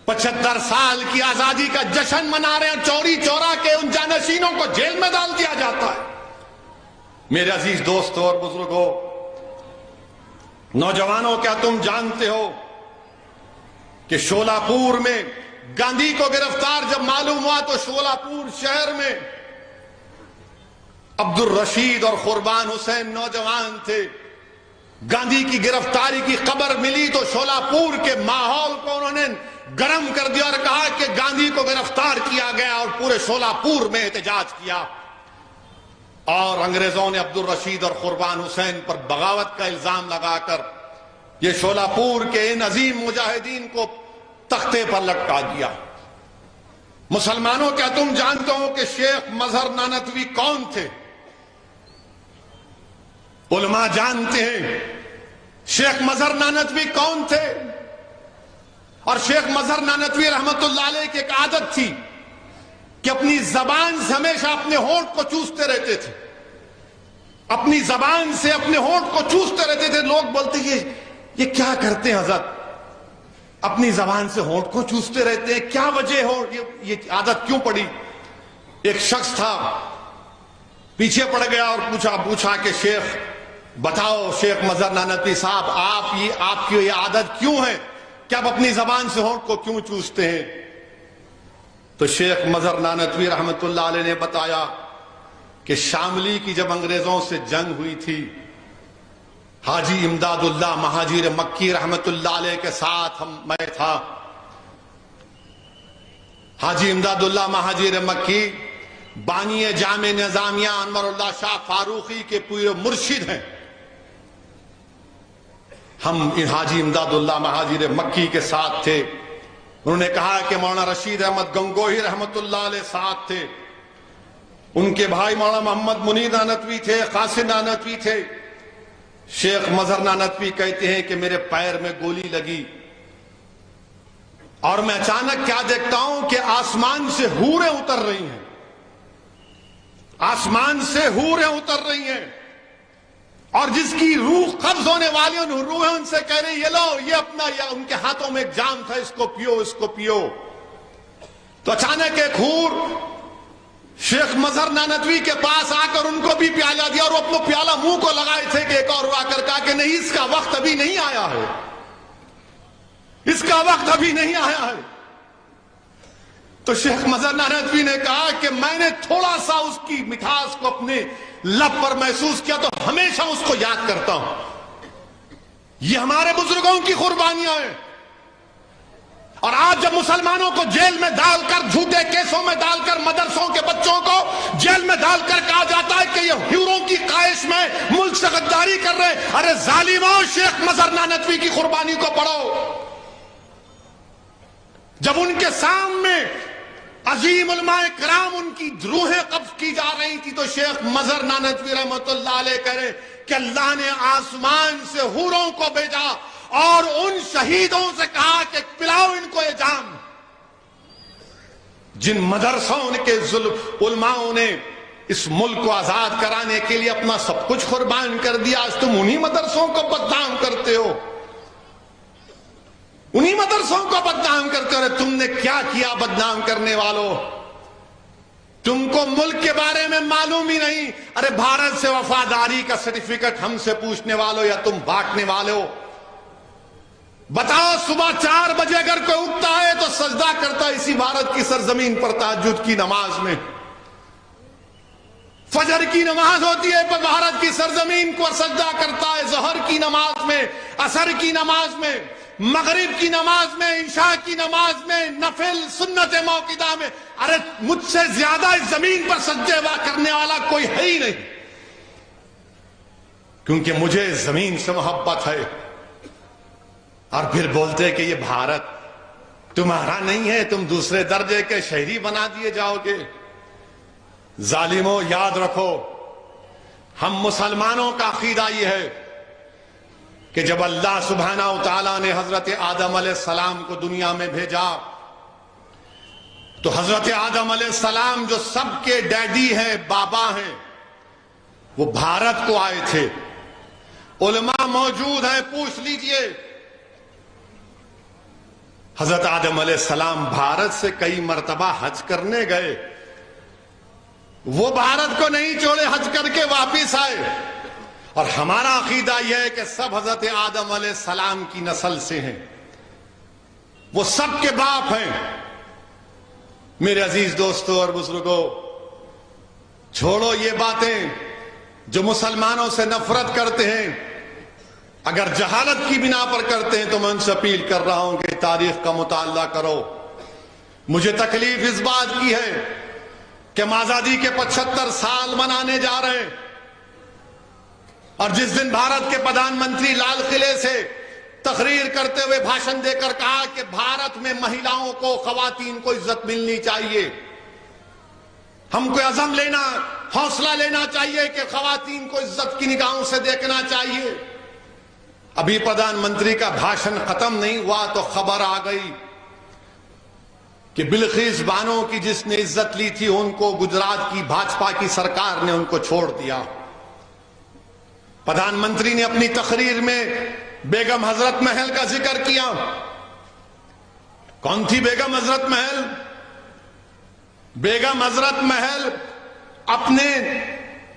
75 سال کی آزادی کا جشن منا رہے ہیں، چوری چورا کے ان جانشینوں کو جیل میں ڈال دیا جاتا ہے. میرے عزیز دوستوں اور بزرگوں، نوجوانوں، کیا تم جانتے ہو کہ شولاپور میں گاندھی کو گرفتار جب معلوم ہوا تو شولاپور شہر میں عبد الرشید اور قربان حسین نوجوان تھے. گاندھی کی گرفتاری کی خبر ملی تو شولاپور کے ماحول کو انہوں نے گرم کر دیا اور کہا کہ گاندھی کو گرفتار کیا گیا، اور پورے شولاپور میں احتجاج کیا. اور انگریزوں نے عبد الرشید اور قربان حسین پر بغاوت کا الزام لگا کر یہ شولاپور کے ان عظیم مجاہدین کو تختے پر لٹکا دیا. مسلمانوں، کیا تم جانتے ہو کہ شیخ مظہر نانوتوی کون تھے؟ علماء جانتے ہیں شیخ مظہر نانوتوی کون تھے. اور شیخ مظہر نانوتوی رحمت اللہ علیہ کی ایک عادت تھی کہ اپنی زبان سے ہمیشہ اپنے ہونٹ کو چوستے رہتے تھے. اپنی زبان سے اپنے ہونٹ کو چوستے رہتے تھے. لوگ بولتے یہ کیا کرتے ہیں حضرت؟ اپنی زبان سے ہونٹ کو چوستے رہتے ہیں، کیا وجہ ہو؟ یہ عادت کیوں پڑی؟ ایک شخص تھا پیچھے پڑ گیا اور پوچھا کہ شیخ بتاؤ، شیخ مظہر نانوتوی صاحب، آپ کی یہ عادت کیوں ہے کہ آپ اپنی زبان سے ہونٹ کو کیوں چوستے ہیں؟ تو شیخ مظہر نانوتوی رحمت اللہ علیہ نے بتایا کہ شاملی کی جب انگریزوں سے جنگ ہوئی تھی، حاجی امداد اللہ مہاجر مکی رحمت اللہ علیہ کے ساتھ میں تھا. حاجی امداد اللہ مہاجر مکی بانی جامع نظامیہ انور اللہ شاہ فاروقی کے پورے مرشد ہیں. ہم حاجی امداد اللہ مہاجر مکی کے ساتھ تھے. انہوں نے کہا کہ مولانا رشید احمد گنگوہی رحمت اللہ علیہ ساتھ تھے. ان کے بھائی مولانا محمد منیر نانوتوی تھے, قاسم نانوتوی تھے. شیخ مظہر نانوتوی کہتے ہیں کہ میرے پیر میں گولی لگی اور میں اچانک کیا دیکھتا ہوں کہ آسمان سے حوریں اتر رہی ہیں. آسمان سے حوریں اتر رہی ہیں اور جس کی روح قبض ہونے والی روح ان سے کہہ رہی یہ لو, یہ اپنا, یا ان کے ہاتھوں میں ایک جام تھا, اس کو پیو, اس کو پیو. تو اچانک ایک حور شیخ مظہر نانوتوی کے پاس آ کر ان کو بھی پیالہ دیا اور وہ اپنا پیالہ منہ کو لگائے تھے کہ ایک اور آ کر کہا کہ نہیں, اس کا وقت ابھی نہیں آیا ہے, اس کا وقت ابھی نہیں آیا ہے. تو شیخ مظہر نانوتوی نے کہا کہ میں نے تھوڑا سا اس کی مٹھاس کو اپنے لب پر محسوس کیا تو ہمیشہ اس کو یاد کرتا ہوں. یہ ہمارے بزرگوں کی قربانیاں ہیں. اور آج جب مسلمانوں کو جیل میں ڈال کر, جھوٹے کیسوں میں ڈال کر, مدرسوں کے بچوں کو جیل میں ڈال کر کہا جاتا ہے کہ یہ حوروں کی خواہش میں ملک سے غداری کر رہے ہیں, ارے ظالموں, شیخ مظہر نانوتوی کی قربانی کو پڑھو. جب ان کے سامنے عظیم علماء کرام ان کی روحیں قبض کی جا رہی تھی تو شیخ مظہر نانوتوی رحمت اللہ علیہ کہہ رہے کہ اللہ نے آسمان سے حوروں کو بھیجا اور ان شہیدوں سے کہا کہ پلاؤ ان کو یہ جام. جن مدرسوں کے علماؤں نے اس ملک کو آزاد کرانے کے لیے اپنا سب کچھ قربان کر دیا, آج تم انہی مدرسوں کو بدنام کرتے ہو, انہی مدرسوں کو بدنام کرتے ہو. تم نے کیا کیا بدنام کرنے والوں؟ تم کو ملک کے بارے میں معلوم ہی نہیں. ارے بھارت سے وفاداری کا سرٹیفکیٹ ہم سے پوچھنے والوں یا تم بانٹنے والوں, بتاؤ صبح 4 بجے اگر کوئی اٹھتا ہے تو سجدہ کرتا ہے اسی بھارت کی سرزمین پر تہجد کی نماز میں. فجر کی نماز ہوتی ہے پر بھارت کی سرزمین کو سجدہ کرتا ہے, ظہر کی نماز میں, عصر کی نماز میں, مغرب کی نماز میں, عشاء کی نماز میں, نفل سنت موقدہ میں. ارے مجھ سے زیادہ اس زمین پر سجدے کرنے والا کوئی ہے ہی نہیں, کیونکہ مجھے زمین سے محبت ہے. اور پھر بولتے کہ یہ بھارت تمہارا نہیں ہے, تم دوسرے درجے کے شہری بنا دیے جاؤ گے. ظالموں, یاد رکھو, ہم مسلمانوں کا عقیدہ یہ ہے کہ جب اللہ سبحانہ و تعالیٰ نے حضرت آدم علیہ السلام کو دنیا میں بھیجا تو حضرت آدم علیہ السلام جو سب کے ڈیڈی ہیں, بابا ہیں, وہ بھارت کو آئے تھے. علماء موجود ہیں, پوچھ لیجئے. حضرت آدم علیہ السلام بھارت سے کئی مرتبہ حج کرنے گئے, وہ بھارت کو نہیں چھوڑے, حج کر کے واپس آئے. اور ہمارا عقیدہ یہ ہے کہ سب حضرت آدم علیہ السلام کی نسل سے ہیں, وہ سب کے باپ ہیں. میرے عزیز دوستوں اور بزرگوں, چھوڑو یہ باتیں جو مسلمانوں سے نفرت کرتے ہیں. اگر جہالت کی بنا پر کرتے ہیں تو میں ان سے اپیل کر رہا ہوں کہ تاریخ کا مطالعہ کرو. مجھے تکلیف اس بات کی ہے کہ ہم آزادی کے 75 سال منانے جا رہے ہیں, اور جس دن بھارت کے پردھان منتری لال قلعے سے تقریر کرتے ہوئے بھاشن دے کر کہا کہ بھارت میں مہیلاؤں کو, خواتین کو عزت ملنی چاہیے, ہم کو عزم لینا, حوصلہ لینا چاہیے کہ خواتین کو عزت کی نگاہوں سے دیکھنا چاہیے. ابھی پردھان منتری کا بھاشن ختم نہیں ہوا تو خبر آ گئی کہ بلقیس بانو کی جس نے عزت لی تھی ان کو گجرات کی بھاجپا کی سرکار نے ان کو چھوڑ دیا. پردھان منتری نے اپنی تقریر میں بیگم حضرت محل کا ذکر کیا. کون تھی بیگم حضرت محل؟ بیگم حضرت محل اپنے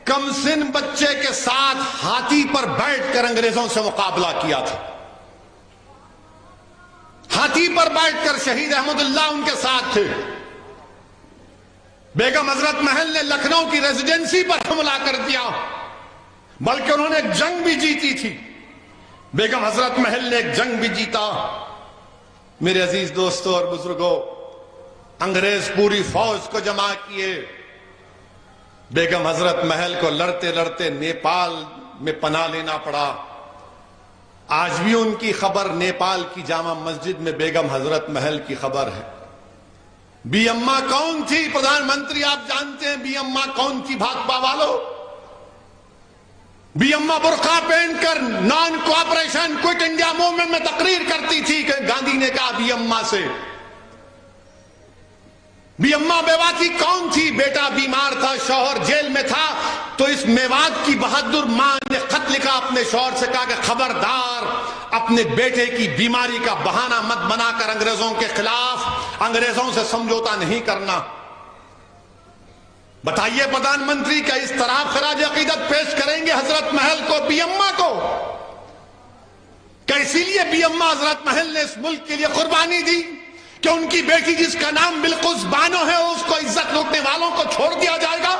کم سن بچے کے ساتھ ہاتھی پر بیٹھ کر انگریزوں سے مقابلہ کیا تھا. ہاتھی پر بیٹھ کر شہید احمد اللہ ان کے ساتھ تھے. بیگم حضرت محل نے لکھنؤ کی ریزیڈنسی پر حملہ کر دیا, بلکہ انہوں نے ایک جنگ بھی جیتی تھی. بیگم حضرت محل نے ایک جنگ بھی جیتا. میرے عزیز دوستوں اور بزرگوں, انگریز پوری فوج کو جمع کیے، بیگم حضرت محل کو لڑتے لڑتے نیپال میں پناہ لینا پڑا۔ آج بھی ان کی خبر نیپال کی جامع مسجد میں بیگم حضرت محل کی خبر ہے۔ بی اما کون تھی؟ پردھان منتری آپ جانتے ہیں بی اما کون تھی؟ بھاکپا والوں، بی اما برقع پہن کر naan cooperation quit India movement میں تقریر کرتی تھی کہ گاندھی نے کہا بی اما سے۔ بی اما بیوہ تھی کون تھی؟ بیٹا بیمار تھا، شوہر جیل میں تھا، تو اس میوات کی بہادر ماں نے خط لکھا اپنے شوہر سے، کہا کہ خبردار اپنے بیٹے کی بیماری کا بہانہ مت بنا کر انگریزوں کے خلاف انگریزوں سے سمجھوتا نہیں کرنا۔ بتائیے پردھان منتری کیا اس طرح خراج عقیدت پیش کریں گے حضرت محل کو، بی اما کو؟ کیا اسی لیے بی اما حضرت محل نے اس ملک کے لیے قربانی دی کہ ان کی بیٹی جس کا نام بلقیس بانو ہے اس کو عزت لوٹنے والوں کو چھوڑ دیا جائے گا؟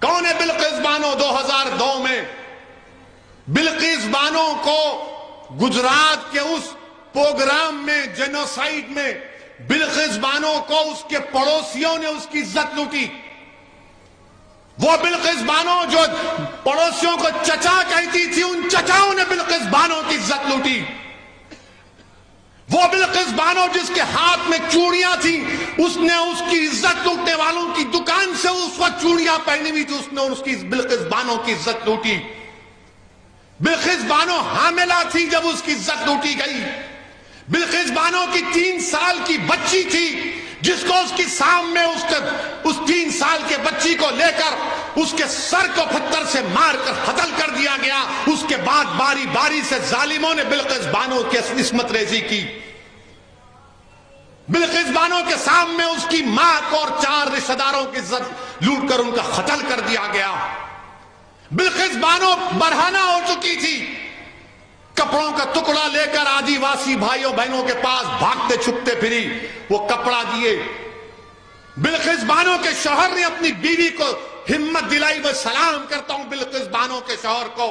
کون ہے بلقیس بانو؟ 2002 میں بلقیس بانو کو گجرات کے اس پروگرام میں، جینوسائیڈ میں، بلقیس بانو کو اس کے پڑوسیوں نے اس کی عزت لوٹی۔ وہ بلقیس بانو جو پڑوسیوں کو چچا کہتی تھی، ان چچاؤں نے بلقیس بانو کی عزت لوٹی۔ وہ بلقیس بانو جس کے ہاتھ میں چوڑیاں تھیں، اس نے اس کی عزت لوٹنے والوں کی دکان سے اس وقت چوڑیاں پہنی ہوئی تھی، اس نے اس کی بلقیس بانو کی عزت لوٹی۔ بلقیس بانو حاملہ تھی جب اس کی عزت لوٹی گئی۔ بلقیس بانو کی 3 سال کی بچی تھی جس کو اس کی سامنے اس 3 سال کے بچی کو لے کر اس کے سر کو پتھر سے مار کر قتل کر دیا گیا۔ اس کے بعد باری باری سے ظالموں نے بلقیس بانو کی عصمت ریزی کی۔ بلقیس بانو کے سامنے اس کی ماں کو اور 4 رشتہ داروں کی عزت لوٹ کر ان کا قتل کر دیا گیا۔ بلقیس بانو برہنہ ہو چکی تھی، کپڑوں کا ٹکڑا لے کر آدیواسی بھائیوں بہنوں کے پاس بھاگتے چھپتے پھری، وہ کپڑا دیے۔ بلقیس بانو کے شوہر نے اپنی بیوی کو ہمت دلائی، میں سلام کرتا ہوں بلقیس بانو کے شوہر کو۔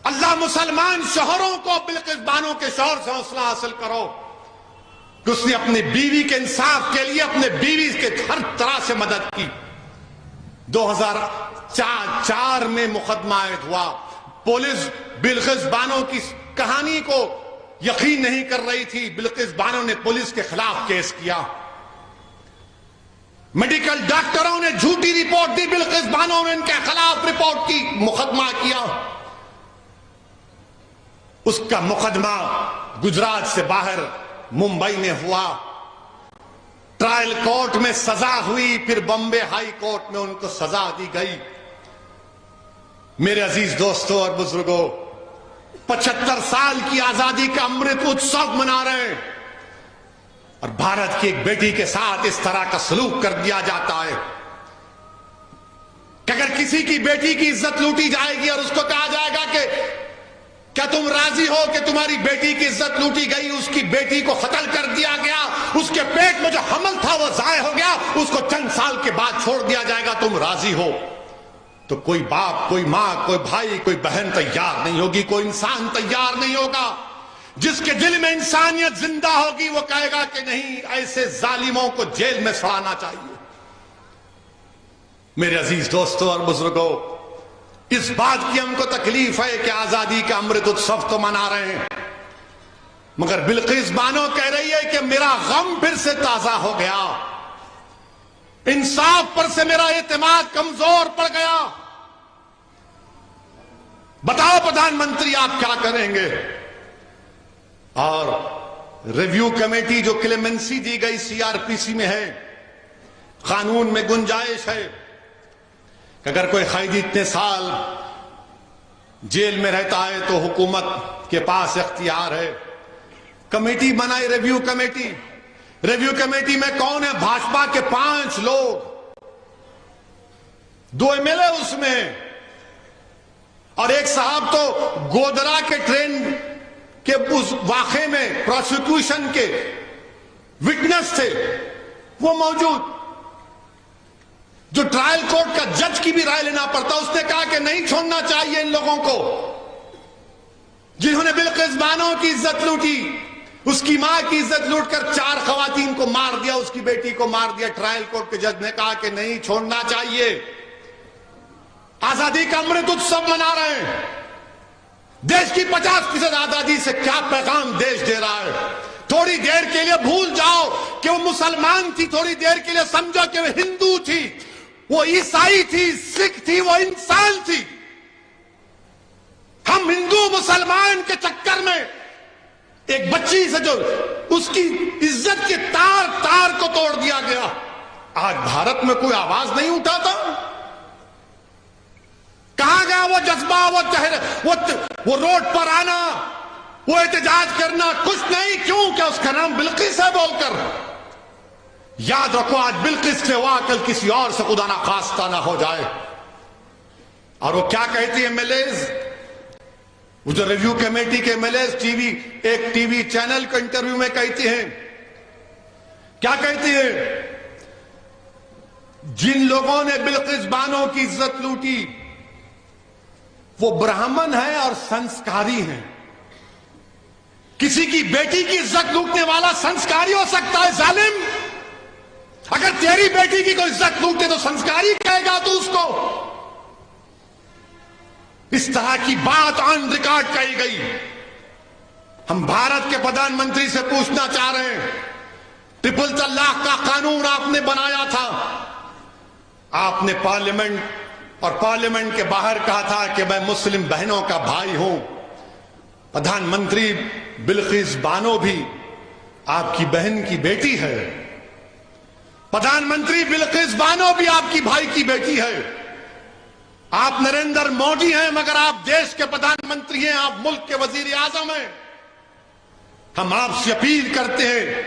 اللہ مسلمان شوہروں کو بلقیس بانو کے شوہر سے حوصلہ حاصل کرو کہ اس نے اپنی بیوی کے انصاف کے لیے اپنے بیوی کے ہر طرح سے مدد کی۔ 2004 میں مقدمہ عائد ہوا۔ پولیس بلقیس بانو کی کہانی کو یقین نہیں کر رہی تھی، بلقیس بانو نے پولیس کے خلاف کیس کیا۔ میڈیکل ڈاکٹروں نے جھوٹی رپورٹ دی، بلقیس بانو نے ان کے خلاف رپورٹ کی، مقدمہ کیا۔ اس کا مقدمہ گجرات سے باہر ممبئی میں ہوا، ٹرائل کورٹ میں سزا ہوئی، پھر بمبے ہائی کورٹ میں ان کو سزا دی گئی۔ میرے عزیز دوستوں اور بزرگوں، 75 سال کی آزادی کا امرت اتسو منا رہے ہیں، اور بھارت کی ایک بیٹی کے ساتھ اس طرح کا سلوک کر دیا جاتا ہے کہ اگر کسی کی بیٹی کی عزت لوٹی جائے گی اور اس کو کہا جائے گا کہ کیا تم راضی ہو کہ تمہاری بیٹی کی عزت لوٹی گئی، اس کی بیٹی کو قتل کر دیا گیا، اس کے پیٹ میں جو حمل تھا وہ ضائع ہو گیا، اس کو چند سال کے بعد چھوڑ دیا جائے گا، تم راضی ہو؟ تو کوئی باپ، کوئی ماں، کوئی بھائی، کوئی بہن تیار نہیں ہوگی، کوئی انسان تیار نہیں ہوگا۔ جس کے دل میں انسانیت زندہ ہوگی وہ کہے گا کہ نہیں، ایسے ظالموں کو جیل میں سڑانا چاہیے۔ میرے عزیز دوستوں اور بزرگوں، اس بات کی ہم کو تکلیف ہے کہ آزادی کا امرت اتسو تو منا رہے ہیں، مگر بلقیس بانو کہہ رہی ہے کہ میرا غم پھر سے تازہ ہو گیا، انصاف پر سے میرا اعتماد کمزور پڑ گیا۔ بتاؤ پردھان منتری آپ کیا کریں گے؟ اور ریویو کمیٹی جو کلیمنسی دی گئی CRPC میں ہے، قانون میں گنجائش ہے کہ اگر کوئی قیدی اتنے سال جیل میں رہتا ہے تو حکومت کے پاس اختیار ہے، کمیٹی بنائے ریویو کمیٹی۔ ریویو کمیٹی میں کون ہے؟ بھاجپا کے 5 لوگ، 2 MLA اس میں، اور ایک صاحب تو گودرا کے ٹرین کے اس واقعے میں پروسیکیوشن کے وٹنس تھے، وہ موجود۔ جو ٹرائل کورٹ کا جج کی بھی رائے لینا پڑتا، اس نے کہا کہ نہیں چھوڑنا چاہیے ان لوگوں کو جنہوں نے بلقیس بانو کی عزت لوٹی۔ اس کی ماں کی عزت لوٹ کر 4 خواتین کو مار دیا، اس کی بیٹی کو مار دیا۔ ٹرائل کورٹ کے جج نے کہا کہ نہیں، چھوڑنا چاہیے۔ آزادی کا امرت اتسو منا رہے ہیں۔ دیش کی 50% آزادی سے کیا پیغام دیش دے رہا ہے؟ تھوڑی دیر کے لیے بھول جاؤ کہ وہ مسلمان تھی، تھوڑی دیر کے لیے سمجھو کہ وہ ہندو تھی، وہ عیسائی تھی، سکھ تھی، وہ انسان تھی۔ ہم ہندو مسلمان کے چکر میں ایک بچی سے جو اس کی عزت کے تار تار کو توڑ دیا گیا، آج بھارت میں کوئی آواز نہیں اٹھاتا۔ کہاں گیا وہ جذبہ، وہ روڈ پر آنا، وہ احتجاج کرنا؟ کچھ نہیں۔ کیوں کہ اس کا نام بلقیس ہے بول کر۔ یاد رکھو، آج بلقیس سے ہوا، کل کسی اور سے خدا نہ خواستہ نہ ہو جائے۔ اور وہ کیا کہتی ہے ملیز، وہ جو ریویو کمیٹی کے ملیز ایک ٹی وی چینل کے انٹرویو میں کہتی ہیں، کیا کہتی ہے؟ جن لوگوں نے بلقیس بانو کی عزت لوٹی وہ برہمن ہے اور سنسکاری ہیں۔ کسی کی بیٹی کی عزت لوٹنے والا سنسکاری ہو سکتا ہے ظالم؟ اگر تیری بیٹی کی کوئی عزت لوٹے تو سنسکاری کہے گا تو اس کو؟ اس طرح کی بات آن ریکارڈ کہی گئی۔ ہم بھارت کے پردھان منتری سے پوچھنا چاہ رہے ہیں، ٹرپل طلاق کا قانون آپ نے بنایا تھا، آپ نے پارلیمنٹ کے باہر کہا تھا کہ میں مسلم بہنوں کا بھائی ہوں۔ پردھان منتری بلقیس بانو بھی آپ کی بہن کی بیٹی ہے، پردھان منتری بلقیس بانو بھی آپ کی بھائی کی بیٹی ہے۔ آپ نریندر مودی ہیں مگر آپ دیش کے پردھان منتری ہیں، آپ ملک کے وزیر اعظم ہیں۔ ہم آپ سے اپیل کرتے ہیں،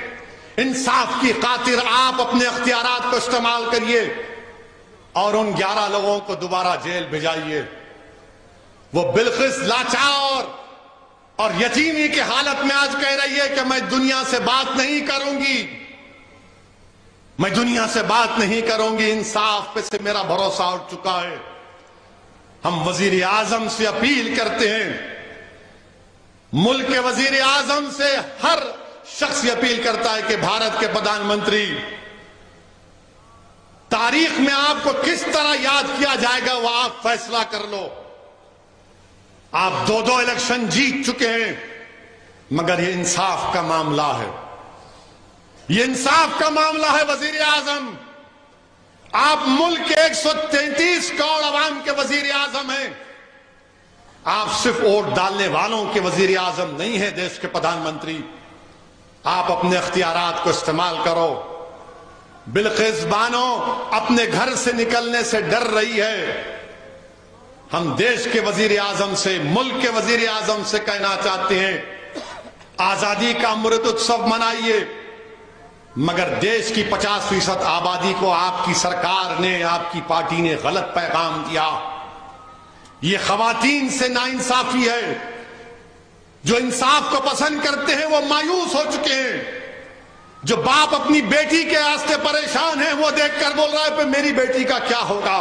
انصاف کی خاطر آپ اپنے اختیارات کو استعمال کریے اور ان 11 لوگوں کو دوبارہ جیل بھیجائیے۔ وہ بلقیس لاچار اور یتیمی کی حالت میں آج کہہ رہی ہے کہ میں دنیا سے بات نہیں کروں گی، میں دنیا سے بات نہیں کروں گی، انصاف پہ سے میرا بھروسہ اٹھ چکا ہے۔ ہم وزیر اعظم سے اپیل کرتے ہیں، ملک کے وزیر اعظم سے ہر شخص یہ اپیل کرتا ہے کہ بھارت کے پردھان منتری، تاریخ میں آپ کو کس طرح یاد کیا جائے گا وہ آپ فیصلہ کر لو۔ آپ 2 الیکشن جیت چکے ہیں مگر یہ انصاف کا معاملہ ہے، یہ انصاف کا معاملہ ہے وزیر اعظم۔ آپ ملک کے 133 کروڑ عوام کے وزیر اعظم ہیں، آپ صرف ووٹ ڈالنے والوں کے وزیر اعظم نہیں ہیں، دیش کے پردھان منتری۔ آپ اپنے اختیارات کو استعمال کرو۔ بلقیس بانو اپنے گھر سے نکلنے سے ڈر رہی ہے۔ ہم دیش کے وزیر اعظم سے، ملک کے وزیر اعظم سے کہنا چاہتے ہیں، آزادی کا امرت اتسو منائیے، مگر دیش کی 50% آبادی کو آپ کی سرکار نے، آپ کی پارٹی نے غلط پیغام دیا۔ یہ خواتین سے ناانصافی ہے۔ جو انصاف کو پسند کرتے ہیں وہ مایوس ہو چکے ہیں۔ جو باپ اپنی بیٹی کے واسطے پریشان ہیں وہ دیکھ کر بول رہا ہے کہ میری بیٹی کا کیا ہوگا۔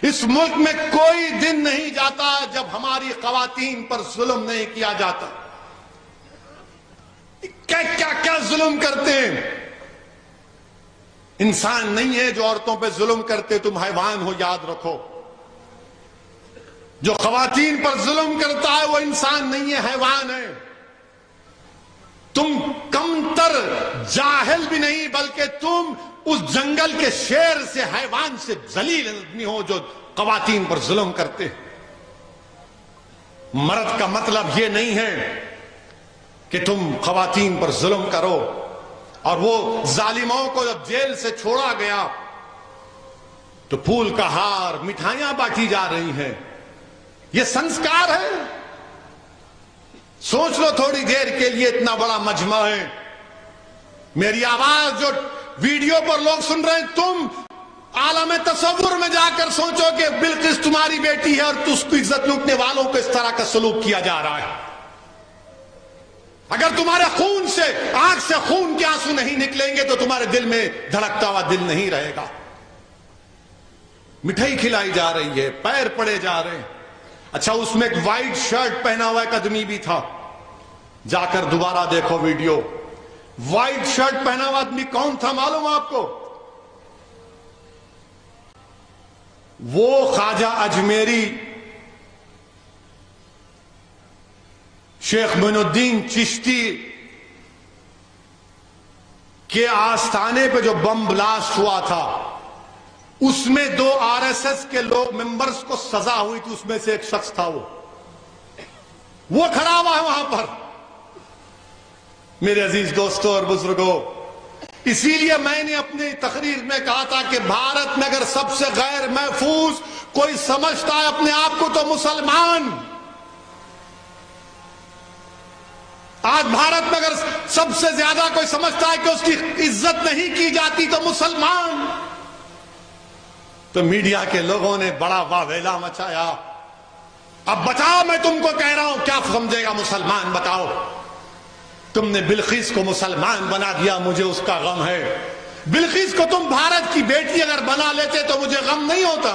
اس ملک میں کوئی دن نہیں جاتا جب ہماری خواتین پر ظلم نہیں کیا جاتا۔ کیا ظلم کرتے ہیں؟ انسان نہیں ہے جو عورتوں پہ ظلم کرتے، تم حیوان ہو، یاد رکھو۔ جو خواتین پر ظلم کرتا ہے وہ انسان نہیں ہے، حیوان ہے۔ تم کمتر جاہل بھی نہیں بلکہ تم اس جنگل کے شیر سے، حیوان سے ذلیل آدمی ہو جو خواتین پر ظلم کرتے۔ مرد کا مطلب یہ نہیں ہے کہ تم خواتین پر ظلم کرو۔ اور وہ ظالموں کو جب جیل سے چھوڑا گیا تو پھول کا ہار، مٹھائیاں بانٹی جا رہی ہیں۔ یہ سنسکار ہے؟ سوچ لو تھوڑی دیر کے لیے، اتنا بڑا مجمع ہے، میری آواز جو ویڈیو پر لوگ سن رہے ہیں، تم عالم تصور میں جا کر سوچو کہ بلقیس تمہاری بیٹی ہے اور اس کو عزت لوٹنے والوں کو اس طرح کا سلوک کیا جا رہا ہے۔ اگر تمہارے خون سے، آنکھ سے خون کے آنسو نہیں نکلیں گے تو تمہارے دل میں دھڑکتا ہوا دل نہیں رہے گا۔ مٹھائی کھلائی جا رہی ہے، پیر پڑے جا رہے ہیں۔ اچھا، اس میں ایک وائٹ شرٹ پہنا ہوا ایک آدمی بھی تھا، جا کر دوبارہ دیکھو ویڈیو. وائٹ شرٹ پہنا ہوا آدمی کون تھا معلوم آپ کو؟ وہ خواجہ اجمیری شیخ معین الدین چشتی کے آستانے پہ جو بم بلاسٹ ہوا تھا، اس میں 2 RSS کے لوگ ممبرز کو سزا ہوئی تھی، اس میں سے ایک شخص تھا وہ کھڑا ہوا ہے وہاں پر. میرے عزیز دوستوں اور بزرگوں، اسی لیے میں نے اپنی تقریر میں کہا تھا کہ بھارت میں اگر سب سے غیر محفوظ کوئی سمجھتا ہے اپنے آپ کو تو مسلمان. آج بھارت میں اگر سب سے زیادہ کوئی سمجھتا ہے کہ اس کی عزت نہیں کی جاتی تو مسلمان. تو میڈیا کے لوگوں نے بڑا واویلا مچایا. اب بتاؤ، میں تم کو کہہ رہا ہوں، کیا سمجھے گا مسلمان؟ بتاؤ. تم نے بلقیس کو مسلمان بنا دیا، مجھے اس کا غم ہے. بلقیس کو تم بھارت کی بیٹی اگر بنا لیتے تو مجھے غم نہیں ہوتا،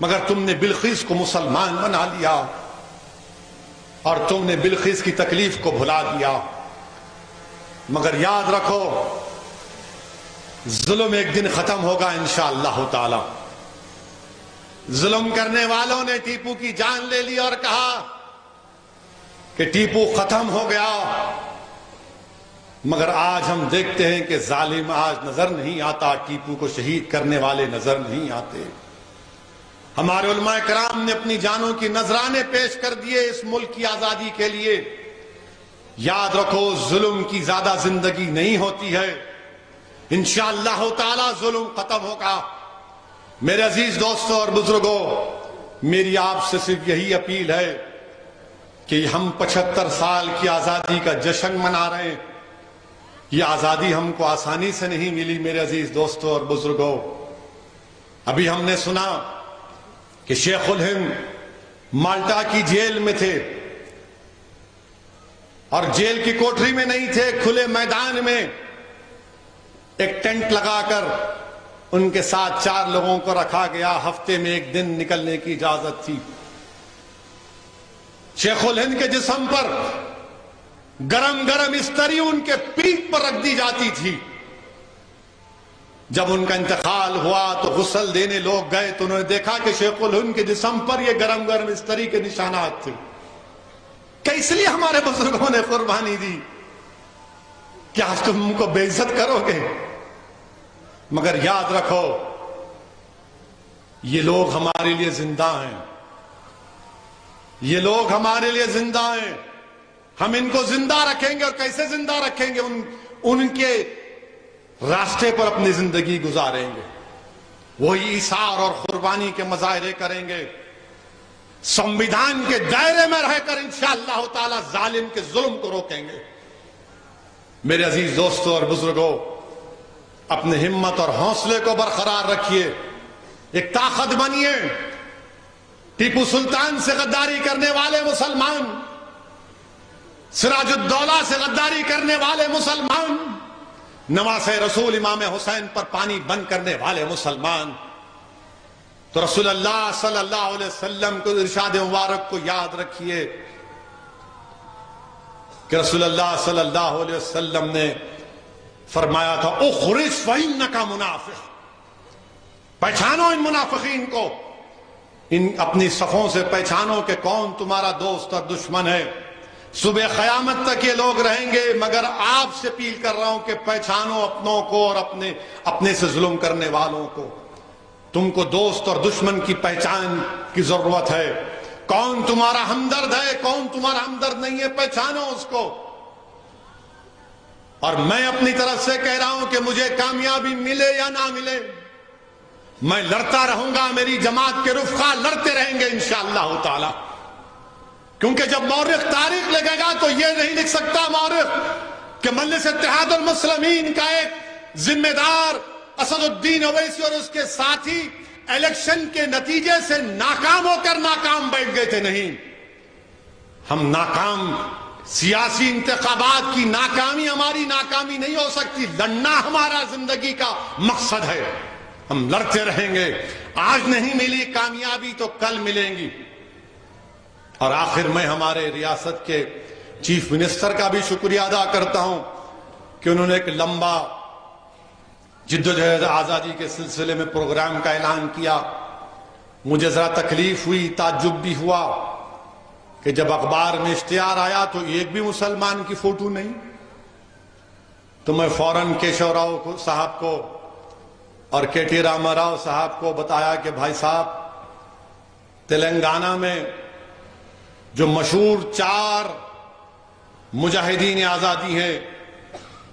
مگر تم نے بلقیس کو مسلمان بنا لیا اور تم نے بلقیس کی تکلیف کو بھلا دیا. مگر یاد رکھو، ظلم ایک دن ختم ہوگا انشاءاللہ تعالی. ظلم کرنے والوں نے ٹیپو کی جان لے لی اور کہا کہ ٹیپو ختم ہو گیا، مگر آج ہم دیکھتے ہیں کہ ظالم آج نظر نہیں آتا، ٹیپو کو شہید کرنے والے نظر نہیں آتے. ہمارے علماء کرام نے اپنی جانوں کی نذرانے پیش کر دیے اس ملک کی آزادی کے لیے. یاد رکھو، ظلم کی زیادہ زندگی نہیں ہوتی ہے، انشاءاللہ تعالی ظلم ختم ہوگا. میرے عزیز دوستوں اور بزرگوں، میری آپ سے صرف یہی اپیل ہے کہ ہم 75 سال کی آزادی کا جشن منا رہے ہیں. یہ آزادی ہم کو آسانی سے نہیں ملی میرے عزیز دوستوں اور بزرگوں. ابھی ہم نے سنا کہ شیخ الہند مالٹا کی جیل میں تھے اور جیل کی کوٹری میں نہیں تھے، کھلے میدان میں ایک ٹینٹ لگا کر ان کے ساتھ 4 لوگوں کو رکھا گیا. ہفتے میں 1 دن نکلنے کی اجازت تھی. شیخ الہند کے جسم پر گرم گرم استری ان کے پیٹھ پر رکھ دی جاتی تھی. جب ان کا انتقال ہوا تو غسل دینے لوگ گئے تو انہوں نے دیکھا کہ شیخ الہند کے جسم پر یہ گرم گرم استری کے نشانات تھے. کہ اس لیے ہمارے بزرگوں نے قربانی دی. کیا تم کو بے عزت کرو گے؟ مگر یاد رکھو، یہ لوگ ہمارے لیے زندہ ہیں، یہ لوگ ہمارے لیے زندہ ہیں. ہم ان کو زندہ رکھیں گے. اور کیسے زندہ رکھیں گے؟ ان کے راستے پر اپنی زندگی گزاریں گے، وہی ایثار اور قربانی کے مظاہرے کریں گے، سنویدھان کے دائرے میں رہ کر انشاءاللہ تعالی ظالم کے ظلم کو روکیں گے. میرے عزیز دوستوں اور بزرگوں، اپنے ہمت اور حوصلے کو برقرار رکھیے، ایک طاقت بنیے. ٹیپو سلطان سے غداری کرنے والے مسلمان، سراج الدولہ سے غداری کرنے والے مسلمان، نواسہ رسول امام حسین پر پانی بند کرنے والے مسلمان، تو رسول اللہ صلی اللہ علیہ وسلم کو ارشاد مبارک کو یاد رکھیے کہ رسول اللہ صلی اللہ علیہ وسلم نے فرمایا تھا اخرج فإنک منافق. پہچانو ان منافقین کو، ان اپنی صفوں سے پہچانو کہ کون تمہارا دوست اور دشمن ہے. صبح قیامت تک یہ لوگ رہیں گے، مگر آپ سے اپیل کر رہا ہوں کہ پہچانو اپنوں کو اور اپنے سے ظلم کرنے والوں کو. تم کو دوست اور دشمن کی پہچان کی ضرورت ہے. کون تمہارا ہمدرد ہے، کون تمہارا ہمدرد نہیں ہے، پہچانو اس کو. اور میں اپنی طرف سے کہہ رہا ہوں کہ مجھے کامیابی ملے یا نہ ملے، میں لڑتا رہوں گا. میری جماعت کے رفقا لڑتے رہیں گے انشاءاللہ تعالی. کیونکہ جب مورخ تاریخ لکھے گا تو یہ نہیں لکھ سکتا مورخ کہ مجلس اتحاد المسلمین کا ایک ذمہ دار اسد الدین اویسی اور اس کے ساتھی الیکشن کے نتیجے سے ناکام ہو کر ناکام بیٹھ گئے تھے. نہیں، ہم ناکام، سیاسی انتخابات کی ناکامی ہماری ناکامی نہیں ہو سکتی. لڑنا ہمارا زندگی کا مقصد ہے. ہم لڑتے رہیں گے. آج نہیں ملی کامیابی تو کل ملیں گی. اور آخر میں ہمارے ریاست کے چیف منسٹر کا بھی شکریہ ادا کرتا ہوں کہ انہوں نے ایک لمبا جدوجہد آزادی کے سلسلے میں پروگرام کا اعلان کیا. مجھے ذرا تکلیف ہوئی، تعجب بھی ہوا کہ جب اخبار میں اشتہار آیا تو ایک بھی مسلمان کی فوٹو نہیں. تو میں فوراً کیشو راؤ صاحب کو اور کے ٹی راما راؤ صاحب کو بتایا کہ بھائی صاحب، تلنگانہ میں جو مشہور 4 مجاہدین آزادی ہیں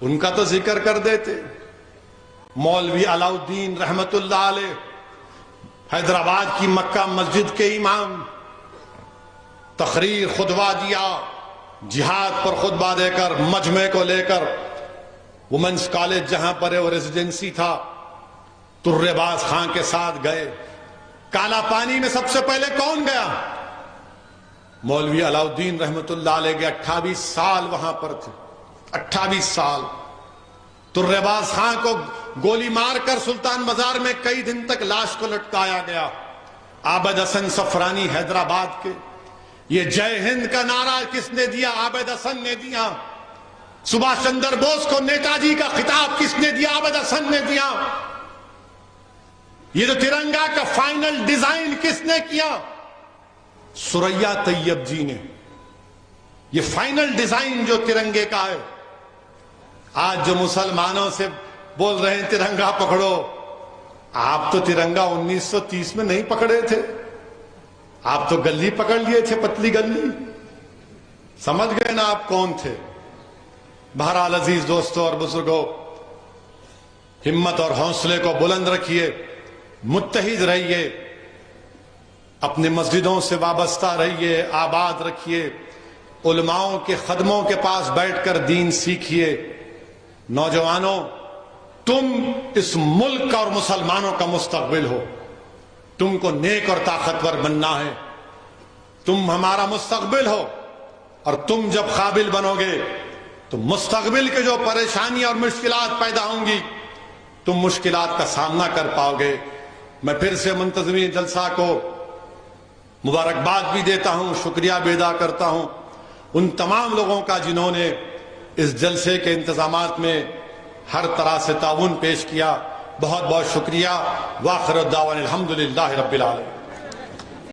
ان کا تو ذکر کر دیتے. مولوی علاؤالدین رحمت اللہ علیہ، حیدرآباد کی مکہ مسجد کے امام، تقریر خطبہ دیا، جہاد پر خطبہ دے کر مجمع کو لے کر وومنس کالج جہاں پر وہ ریزیڈنسی تھا ترے باز خان کے ساتھ گئے. کالا پانی میں سب سے پہلے کون گیا؟ مولوی علاؤالدین رحمت اللہ علیہ کے 28 سال وہاں پر تھے. 28 سال ترے باز خان کو گولی مار کر سلطان بازار میں کئی دن تک لاش کو لٹکایا گیا. عابد حسن صفرانی حیدرآباد کے، یہ جے ہند کا نعرہ کس نے دیا؟ عابد حسن نے دیا. سبھاش چندر بوس کو نیتا جی کا خطاب کس نے دیا؟ عابد حسن نے دیا. یہ جو ترنگا کا فائنل ڈیزائن کس نے کیا؟ سریا طیب جی نے. یہ فائنل ڈیزائن جو ترنگے کا ہے، آج جو مسلمانوں سے بول رہے ہیں ترنگا پکڑو، آپ تو ترنگا 1930 میں نہیں پکڑے تھے، آپ تو گلی پکڑ لیے تھے، پتلی گلی. سمجھ گئے نا آپ کون تھے. بہرحال عزیز دوستوں اور بزرگوں، ہمت اور حوصلے کو بلند رکھیے، متحد رہیے، اپنی مسجدوں سے وابستہ رہیے، آباد رکھیے، علماؤں کے خدموں کے پاس بیٹھ کر دین سیکھیے. نوجوانوں، تم اس ملک اور مسلمانوں کا مستقبل ہو. تم کو نیک اور طاقتور بننا ہے. تم ہمارا مستقبل ہو، اور تم جب قابل بنو گے تو مستقبل کے جو پریشانی اور مشکلات پیدا ہوں گی تم مشکلات کا سامنا کر پاؤ گے. میں پھر سے منتظمین جلسہ کو مبارکباد بھی دیتا ہوں، شکریہ بھی ادا کرتا ہوں ان تمام لوگوں کا جنہوں نے اس جلسے کے انتظامات میں ہر طرح سے تعاون پیش کیا. بہت بہت شکریہ. وآخر الدعوانا الحمدللہ رب العالمین.